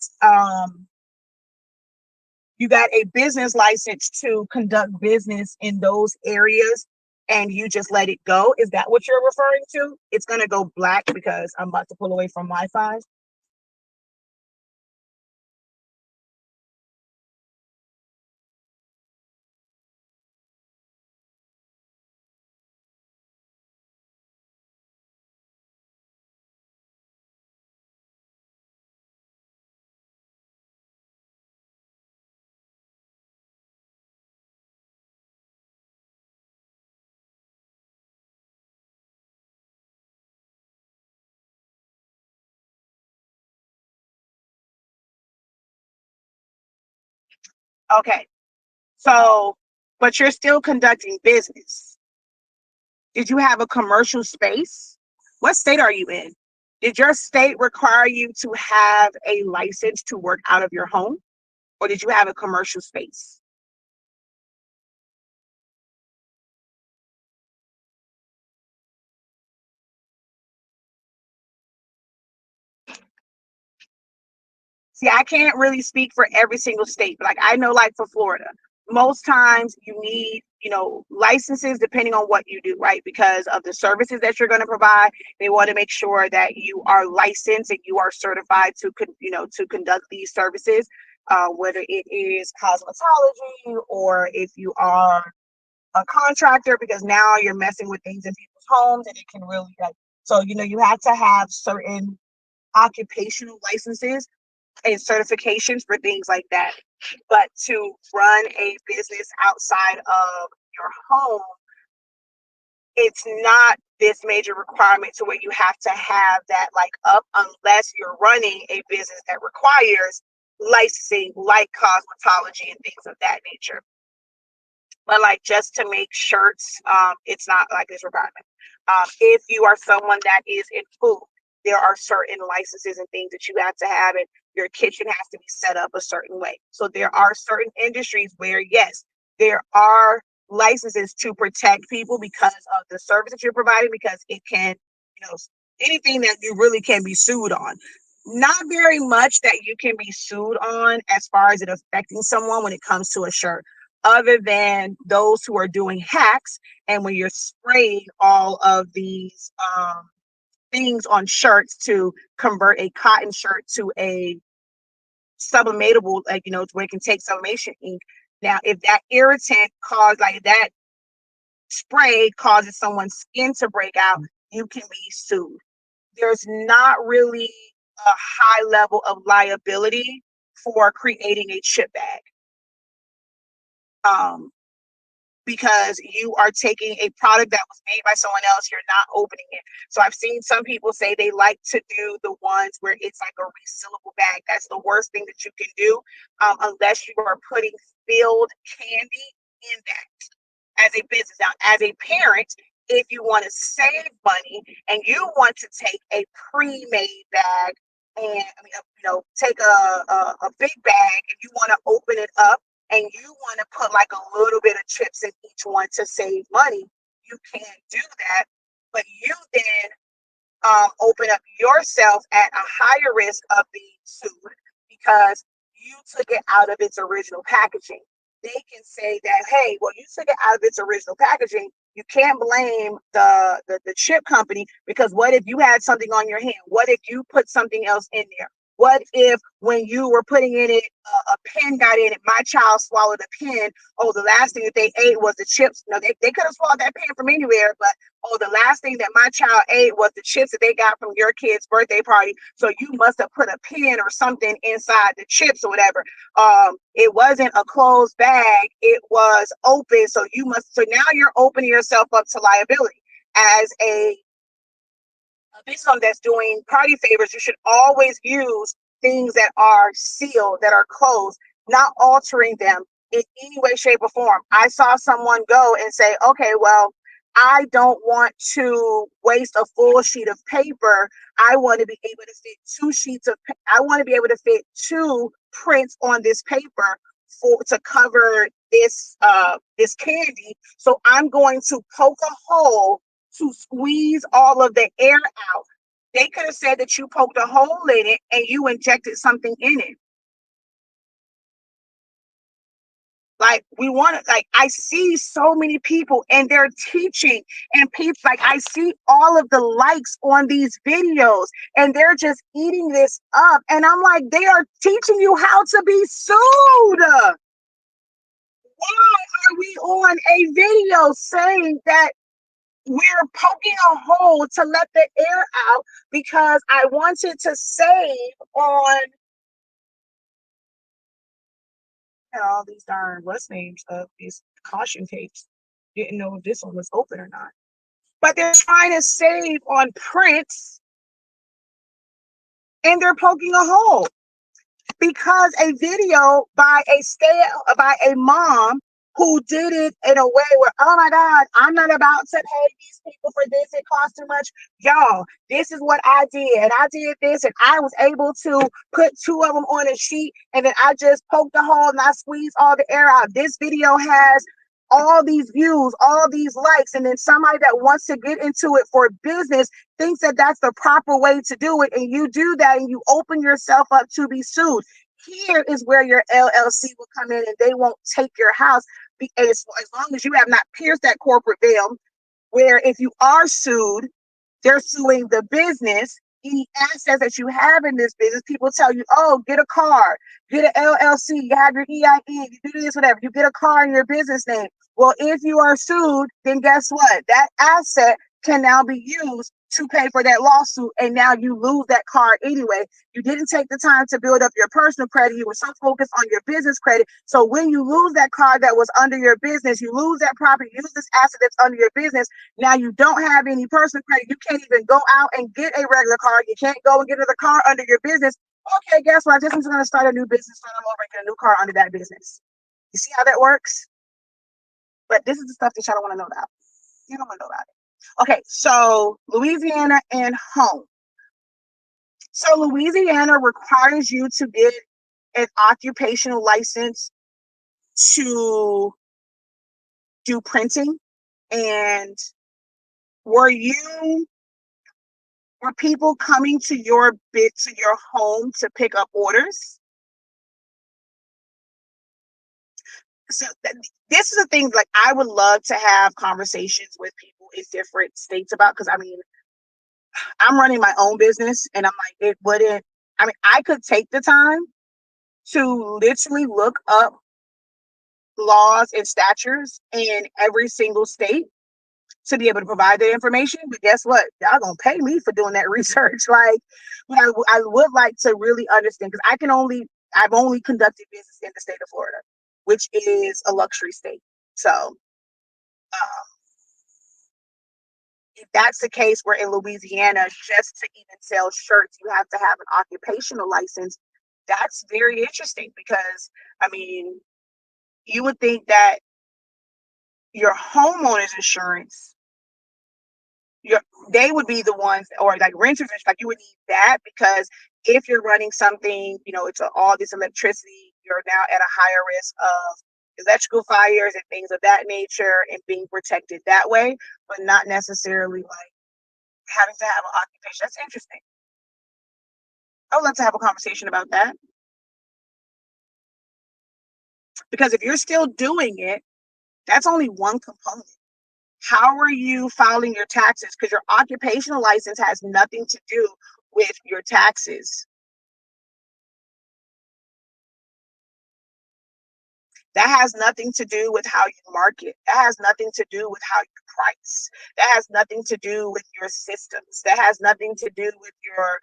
Speaker 1: you got a business license to conduct business in those areas, and you just let it go? Is that what you're referring to? It's going to go black because I'm about to pull away from Wi-Fi. Okay. So, but you're still conducting business. Did you have a commercial space? What state are you in? Did your state require you to have a license to work out of your home, or did you have a commercial space? See, I can't really speak for every single state, but like I know, like for Florida, most times you need, licenses depending on what you do, right? Because of the services that you're going to provide, they want to make sure that you are licensed and you are certified to conduct these services, whether it is cosmetology or if you are a contractor, because now you're messing with things in people's homes and it can really like, so you have to have certain occupational licenses and certifications for things like that. But to run a business outside of your home, it's not this major requirement to where you have to have that like up, unless you're running a business that requires licensing like cosmetology and things of that nature. But like just to make shirts, it's not like this requirement. If you are someone that is in food, there are certain licenses and things that you have to have, and your kitchen has to be set up a certain way. So there are certain industries where yes, there are licenses to protect people because of the service that you're providing, because it can, you know, anything that you really can be sued on. Not very much that you can be sued on as far as it affecting someone when it comes to a shirt, other than those who are doing hacks. And when you're spraying all of these things on shirts to convert a cotton shirt to a sublimatable, like, where it can take sublimation ink. Now, if that irritant caused, like that spray causes someone's skin to break out, you can be sued. There's not really a high level of liability for creating a chip bag. Um, because you are taking a product that was made by someone else, you're not opening it. So I've seen some people say they like to do the ones where it's like a resealable bag. That's the worst thing that you can do, unless you are putting filled candy in that as a business. Now, as a parent, if you want to save money and you want to take a pre-made bag and take a big bag and you want to open it up and you want to put like a little bit of chips in each one to save money, you can do that. But you then open up yourself at a higher risk of being sued because you took it out of its original packaging. They can say that, hey, well, you took it out of its original packaging. You can't blame the chip company because what if you had something on your hand? What if you put something else in there? What if when you were putting in it, a pen got in it, my child swallowed a pen? Oh, the last thing that they ate was the chips. No, they could have swallowed that pen from anywhere, but oh, the last thing that my child ate was the chips that they got from your kid's birthday party. So you must have put a pen or something inside the chips or whatever. It wasn't a closed bag, it was open. So now you're opening yourself up to liability. As a business that's doing party favors, you should always use things that are sealed, that are closed, not altering them in any way, shape, or form. I saw someone go and say, okay, well, I don't want to waste a full sheet of paper. I want to be able to fit I want to be able to fit two prints on this paper to cover this candy. So I'm going to poke a hole to squeeze all of the air out. They could have said that you poked a hole in it and you injected something in it. Like I see so many people and they're teaching and people like I see all of the likes on these videos and they're just eating this up. And I'm like, they are teaching you how to be sued. Why are we on a video saying that we're poking a hole to let the air out because I wanted to save on all these darn what's names of these caution tapes. Didn't know if this one was open or not. But they're trying to save on prints and they're poking a hole because a video by a mom who did it in a way where, oh my God, I'm not about to pay these people for this. It costs too much. Y'all, this is what I did. And I did this and I was able to put two of them on a sheet and then I just poked the hole and I squeezed all the air out. This video has all these views, all these likes, and then somebody that wants to get into it for business thinks that that's the proper way to do it, and you do that and you open yourself up to be sued. Here is where your LLC will come in and they won't take your house as long as you have not pierced that corporate veil, where if you are sued, they're suing the business. Any assets that you have in this business, people tell you, oh, get a car, get an LLC, you have your EIN, you do this, whatever, you get a car in your business name. Well, if you are sued, then guess what? That asset can now be used to pay for that lawsuit, and now you lose that car anyway. You didn't take the time to build up your personal credit. You were so focused on your business credit. So when you lose that car that was under your business, you lose that property, use this asset that's under your business. Now you don't have any personal credit. You can't even go out and get a regular car. You can't go and get another car under your business. Okay, guess what? I'm just going to start a new business, start all over and get a new car under that business. You see how that works? But this is the stuff that y'all don't want to know about. You don't want to know about it. Okay, so Louisiana and home. So Louisiana requires you to get an occupational license to do printing. And were people coming to your home to pick up orders? So this is a thing, like I would love to have conversations with people in different states about, because I mean, I'm running my own business and I'm like, I could take the time to literally look up laws and statutes in every single state to be able to provide that information. But guess what? Y'all gonna pay me for doing that research. Like, but I would like to really understand, because I've only conducted business in the state of Florida, which is a luxury state. So if that's the case, where in Louisiana, just to even sell shirts, you have to have an occupational license. That's very interesting because, I mean, you would think that your homeowner's insurance, they would be the ones, or like renters, like you would need that, because if you're running something, it's all this electricity, you're now at a higher risk of electrical fires and things of that nature and being protected that way, but not necessarily like having to have an occupation. That's interesting. I would love to have a conversation about that because if you're still doing it, that's only one component. How are you filing your taxes? Because your occupational license has nothing to do with your taxes. That has nothing to do with how you market. That has nothing to do with how you price. That has nothing to do with your systems. That has nothing to do with your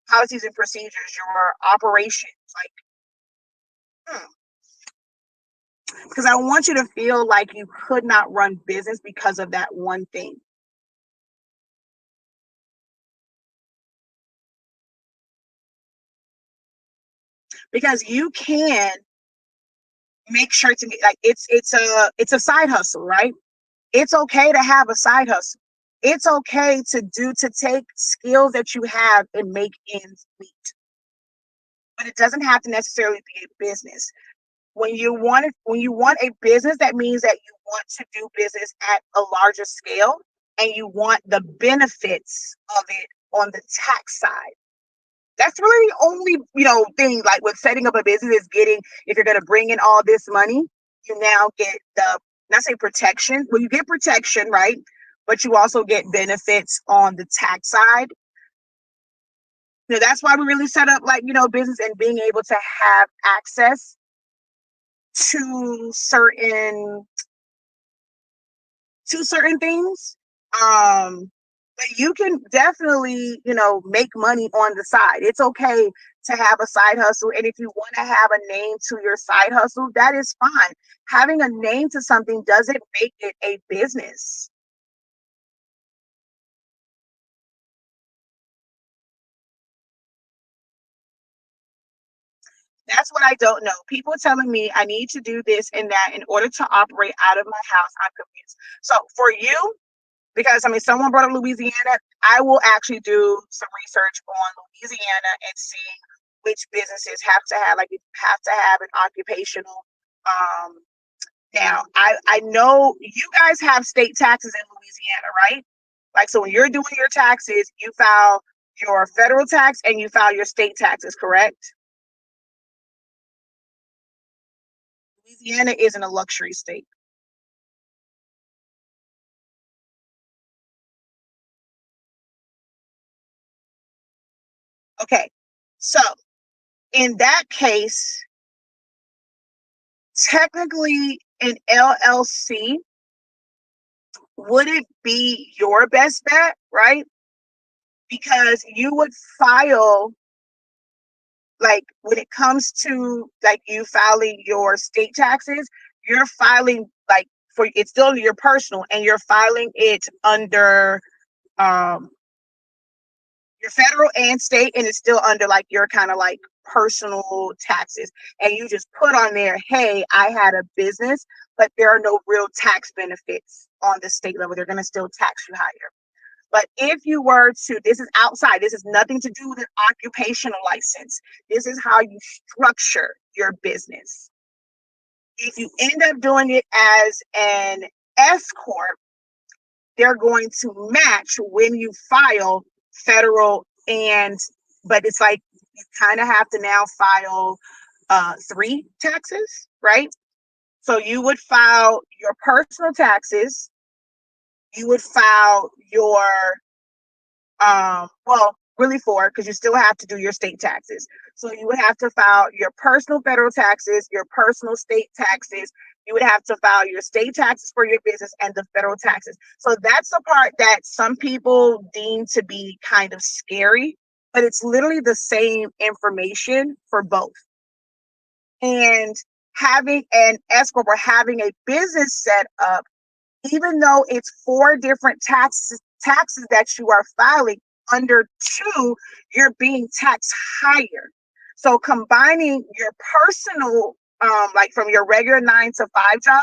Speaker 1: policies and procedures, your operations. Like, because I want you to feel like you could not run business because of that one thing. Because you can make sure to get like it's a side hustle, right? It's okay to have a side hustle. It's okay to take skills that you have and make ends meet. But it doesn't have to necessarily be a business. When you want a business, that means that you want to do business at a larger scale and you want the benefits of it on the tax side. That's really the only, thing like with setting up a business is getting, if you're going to bring in all this money, you now get the, not say protection, well, you get protection, right? But you also get benefits on the tax side. That's why we really set up like, business and being able to have access to certain things. But you can definitely, make money on the side. It's okay to have a side hustle. And if you want to have a name to your side hustle, that is fine. Having a name to something doesn't make it a business. That's what I don't know. People telling me I need to do this and that in order to operate out of my house. I'm confused. So for you, because I mean, someone brought up Louisiana. I will actually do some research on Louisiana and see which businesses have to have, like, you have to have an occupational. Um, Now, I know you guys have state taxes in Louisiana, right? Like, so when you're doing your taxes, you file your federal tax and you file your state taxes, correct? Louisiana isn't a luxury state. Okay, so in that case, technically, an LLC wouldn't be your best bet, right? Because you would file, like, when it comes to like you filing your state taxes, you're filing like for it's still your personal and you're filing it under um your federal and state, and it's still under like your kind of like personal taxes, and you just put on there, hey, I had a business, but there are no real tax benefits on the state level. They're going to still tax you higher. But if you were to, this is outside, this is nothing to do with an occupational license. This is how you structure your business. If you end up doing it as an S Corp, they're going to match when you file federal and, but it's like you kind of have to now file three taxes, right? So you would file your personal taxes, you would file your well, really four, because you still have to do your state taxes. So you would have to file your personal federal taxes, your personal state taxes. You would have to file your state taxes for your business and the federal taxes. So that's the part that some people deem to be kind of scary, but it's literally the same information for both. And having an S corp or having a business set up, even though it's four different taxes that you are filing, under two, you're being taxed higher. So combining your personal, like from your regular 9 to 5 job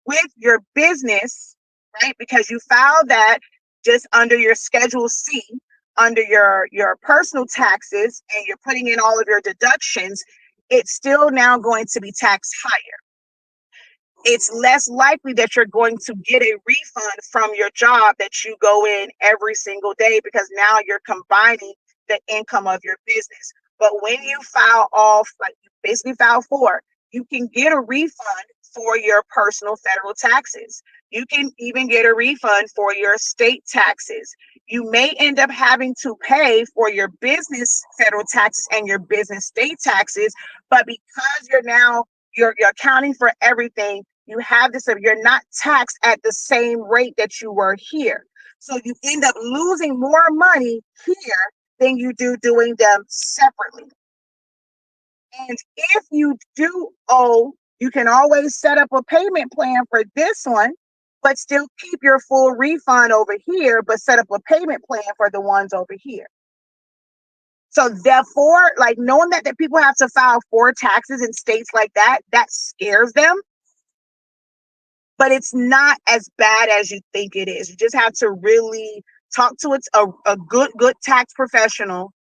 Speaker 1: with your business, right? Because you file that just under your Schedule C, under your personal taxes, and you're putting in all of your deductions, it's still now going to be taxed higher. it's less likely that you're going to get a refund from your job that you go in every single day, because now you're combining the income of your business. But when you file off, like you basically file for, you can get a refund for your personal federal taxes. You can even get a refund for your state taxes. You may end up having to pay for your business federal taxes and your business state taxes, but because you're accounting for everything, you have this, you're not taxed at the same rate that you were here. So you end up losing more money here than you do doing them separately. And if you do owe, you can always set up a payment plan for this one, but still keep your full refund over here, but set up a payment plan for the ones over here. So therefore, like knowing that people have to file 4 taxes in states like that, that scares them. But it's not as bad as you think it is. You just have to really talk to a good tax professional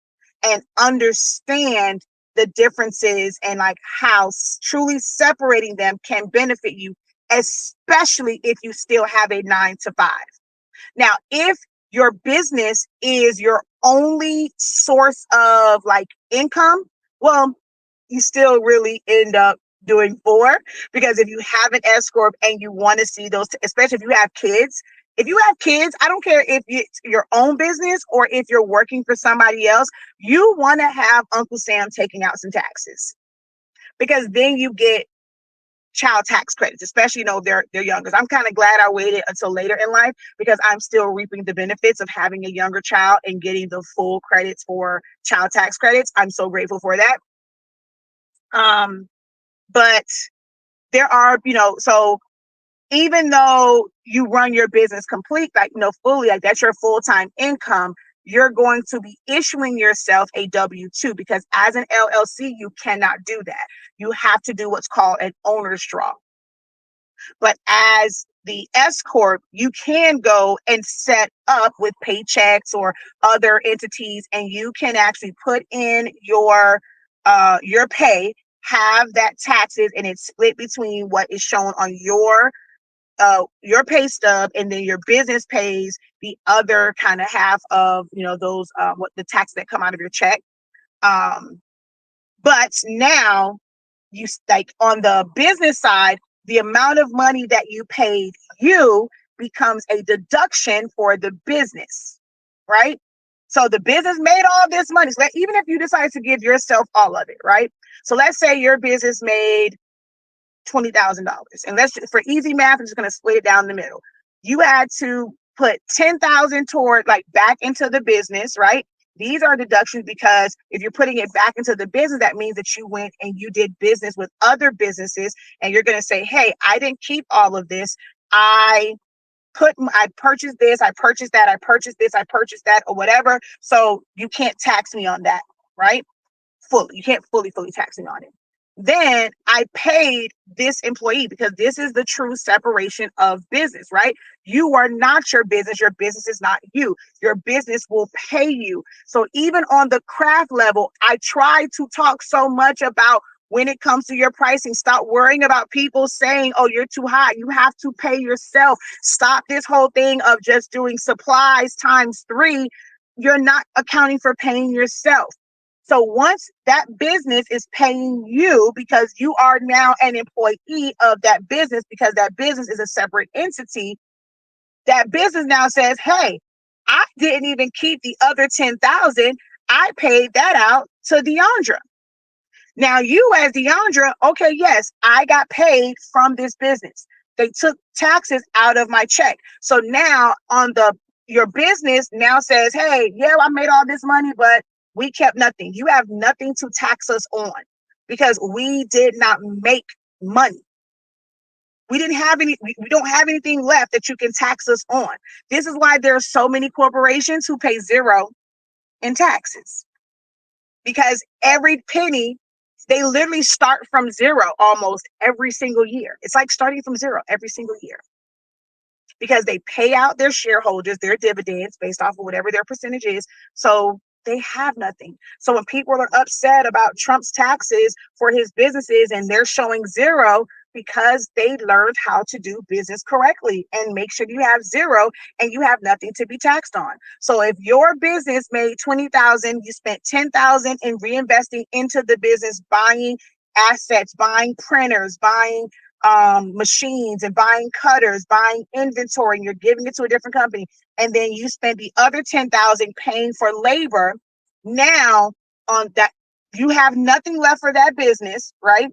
Speaker 1: and understand the differences, and like how truly separating them can benefit you, especially if you still have a 9 to 5. Now, if your business is your only source of like income, well, you still really end up doing 4, because if you have an S corp and you want to see those, especially if you have kids. If you have kids, I don't care if it's your own business or if you're working for somebody else, you want to have Uncle Sam taking out some taxes, because then you get child tax credits, especially, they're young. Because I'm kind of glad I waited until later in life, because I'm still reaping the benefits of having a younger child and getting the full credits for child tax credits. I'm so grateful for that. But there are, so even though you run your business complete, like, fully, like that's your full-time income, you're going to be issuing yourself a W-2, because as an LLC, you cannot do that. You have to do what's called an owner's draw. But as the S corp, you can go and set up with Paychex or other entities, and you can actually put in your pay, have that taxes, and it's split between what is shown on your pay stub, and then your business pays the other kind of half of those what the taxes that come out of your check. But now, you like on the business side, the amount of money that you paid you becomes a deduction for the business, right? So the business made all this money. So even if you decide to give yourself all of it, right? So let's say your business made $20,000, and let's just, for easy math, I'm just going to split it down the middle. You had to put 10,000 toward, like, back into the business, right? These are deductions, because if you're putting it back into the business, that means that you went and you did business with other businesses, and you're going to say, hey, I didn't keep all of this. I purchased this, I purchased that, I purchased this, I purchased that, or whatever. So you can't tax me on that, right? You can't fully tax me on it. Then I paid this employee, because this is the true separation of business, right? You are not your business. Your business is not you. Your business will pay you. So even on the craft level, I try to talk so much about, when it comes to your pricing, stop worrying about people saying, oh, you're too high. You have to pay yourself. Stop this whole thing of just doing supplies times 3. You're not accounting for paying yourself. So once that business is paying you, because you are now an employee of that business, because that business is a separate entity, that business now says, hey, I didn't even keep the other 10,000. I paid that out to Deandra. Now you, as Deandra, okay, yes, I got paid from this business. They took taxes out of my check. So now your business now says, hey, yeah, I made all this money, but we kept nothing. You have nothing to tax us on, because we did not make money. We didn't have any, we don't have anything left that you can tax us on. This is why there are so many corporations who pay 0 in taxes, because every penny, they literally start from 0 almost every single year. It's like starting from 0 every single year, because they pay out their shareholders their dividends based off of whatever their percentage is. So they have nothing. So when people are upset about Trump's taxes for his businesses and they're showing 0, because they learned how to do business correctly. And make sure you have zero and you have nothing to be taxed on. So if your business made 20,000, you spent 10,000 in reinvesting into the business, buying assets, buying printers, buying machines and buying cutters, buying inventory, and you're giving it to a different company, and then you spend the other 10,000 paying for labor. Now on that, you have nothing left for that business, right?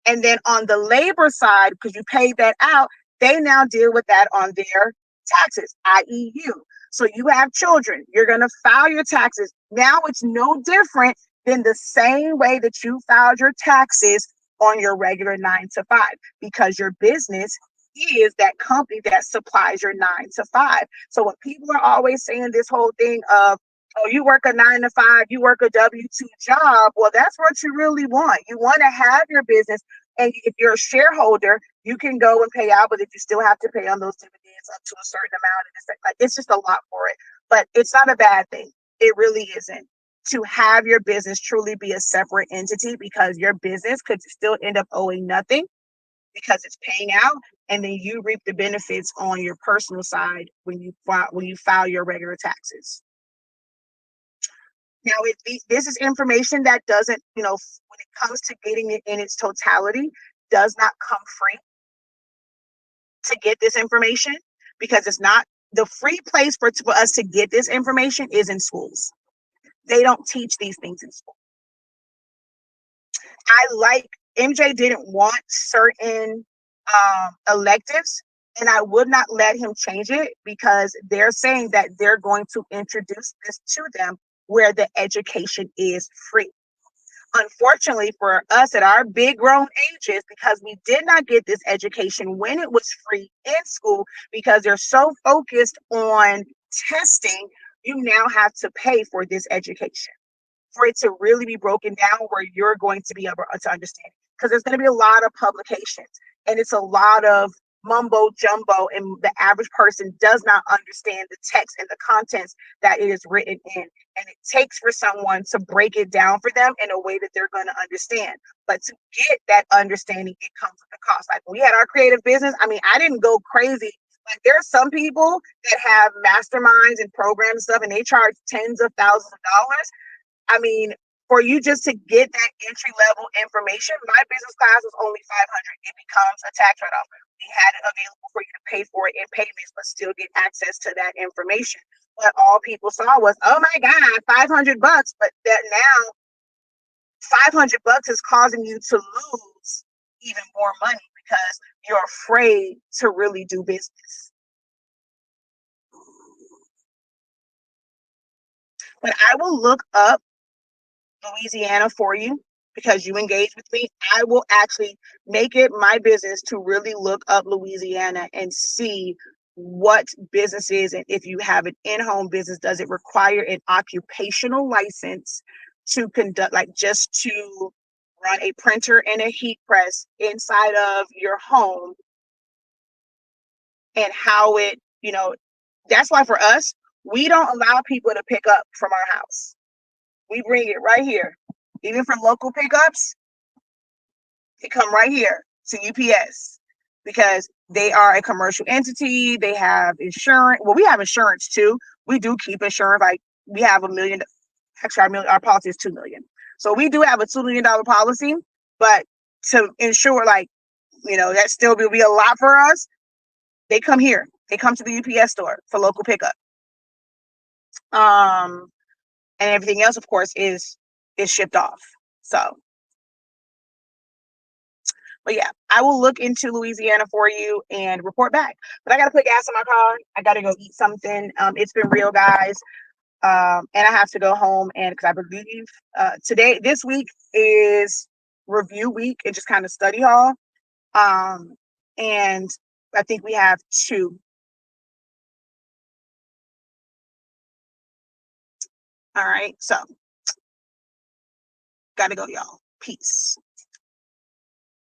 Speaker 1: And then on the labor side, because you paid that out, they now deal with that on their taxes, i.e., you. So you have children, you're going to file your taxes. Now it's no different than the same way that you filed your taxes on your regular 9 to 5, because your business is that company that supplies your 9 to 5. So when people are always saying this whole thing of, oh, you work a 9 to 5, you work a W-2 job, well, that's what you really want. You want to have your business. And if you're a shareholder, you can go and pay out, but if you still have to pay on those dividends up to a certain amount, and it's just a lot for it. But it's not a bad thing. It really isn't. To have your business truly be a separate entity, because your business could still end up owing nothing because it's paying out, and then you reap the benefits on your personal side when you file your regular taxes. Now, this is information that doesn't, when it comes to getting it in its totality, does not come free to get this information, because it's not the free place for us to get this information is in schools. They don't teach these things in school. MJ didn't want certain electives, and I would not let him change it, because they're saying that they're going to introduce this to them where the education is free. Unfortunately for us at our big grown ages, because we did not get this education when it was free in school, because they're so focused on testing, you now have to pay for this education for it to really be broken down where you're going to be able to understand. Because there's going to be a lot of publications, and it's a lot of mumbo jumbo, and the average person does not understand the text and the contents that it is written in. And it takes for someone to break it down for them in a way that they're going to understand. But to get that understanding, it comes with a cost. Like when we had our creative business, I mean, I didn't go crazy. Like there are some people that have masterminds and programs and stuff, and they charge tens of thousands of dollars. I mean, for you just to get that entry level information, my business class was only $500. It becomes a tax write-off. We had it available for you to pay for it in payments, but still get access to that information. But all people saw was, oh my God, $500. But that now $500 is causing you to lose even more money because you're afraid to really do business. But I will look up Louisiana for you because you engage with me. I will actually make it my business to really look up Louisiana and see what businesses, and if you have an in-home business, does it require an occupational license to conduct, like just to run a printer and a heat press inside of your home, and how that's why for us, we don't allow people to pick up from our house. We bring it right here. Even from local pickups, they come right here to UPS because they are a commercial entity. They have insurance. Well, we have insurance too. We do keep insurance. Like we have $1 million. Actually, our policy is $2 million. So we do have a $2 million policy, but to ensure, that still will be a lot for us. They come here. They come to the UPS store for local pickup. And everything else, of course, is shipped off. So, but yeah, I will look into Louisiana for you and report back. But I got to put gas in my car. I got to go eat something. It's been real, guys. And I have to go home, and because I believe this week is review week and just kind of study hall. And I think we have 2. All right. So, got to go, y'all. Peace.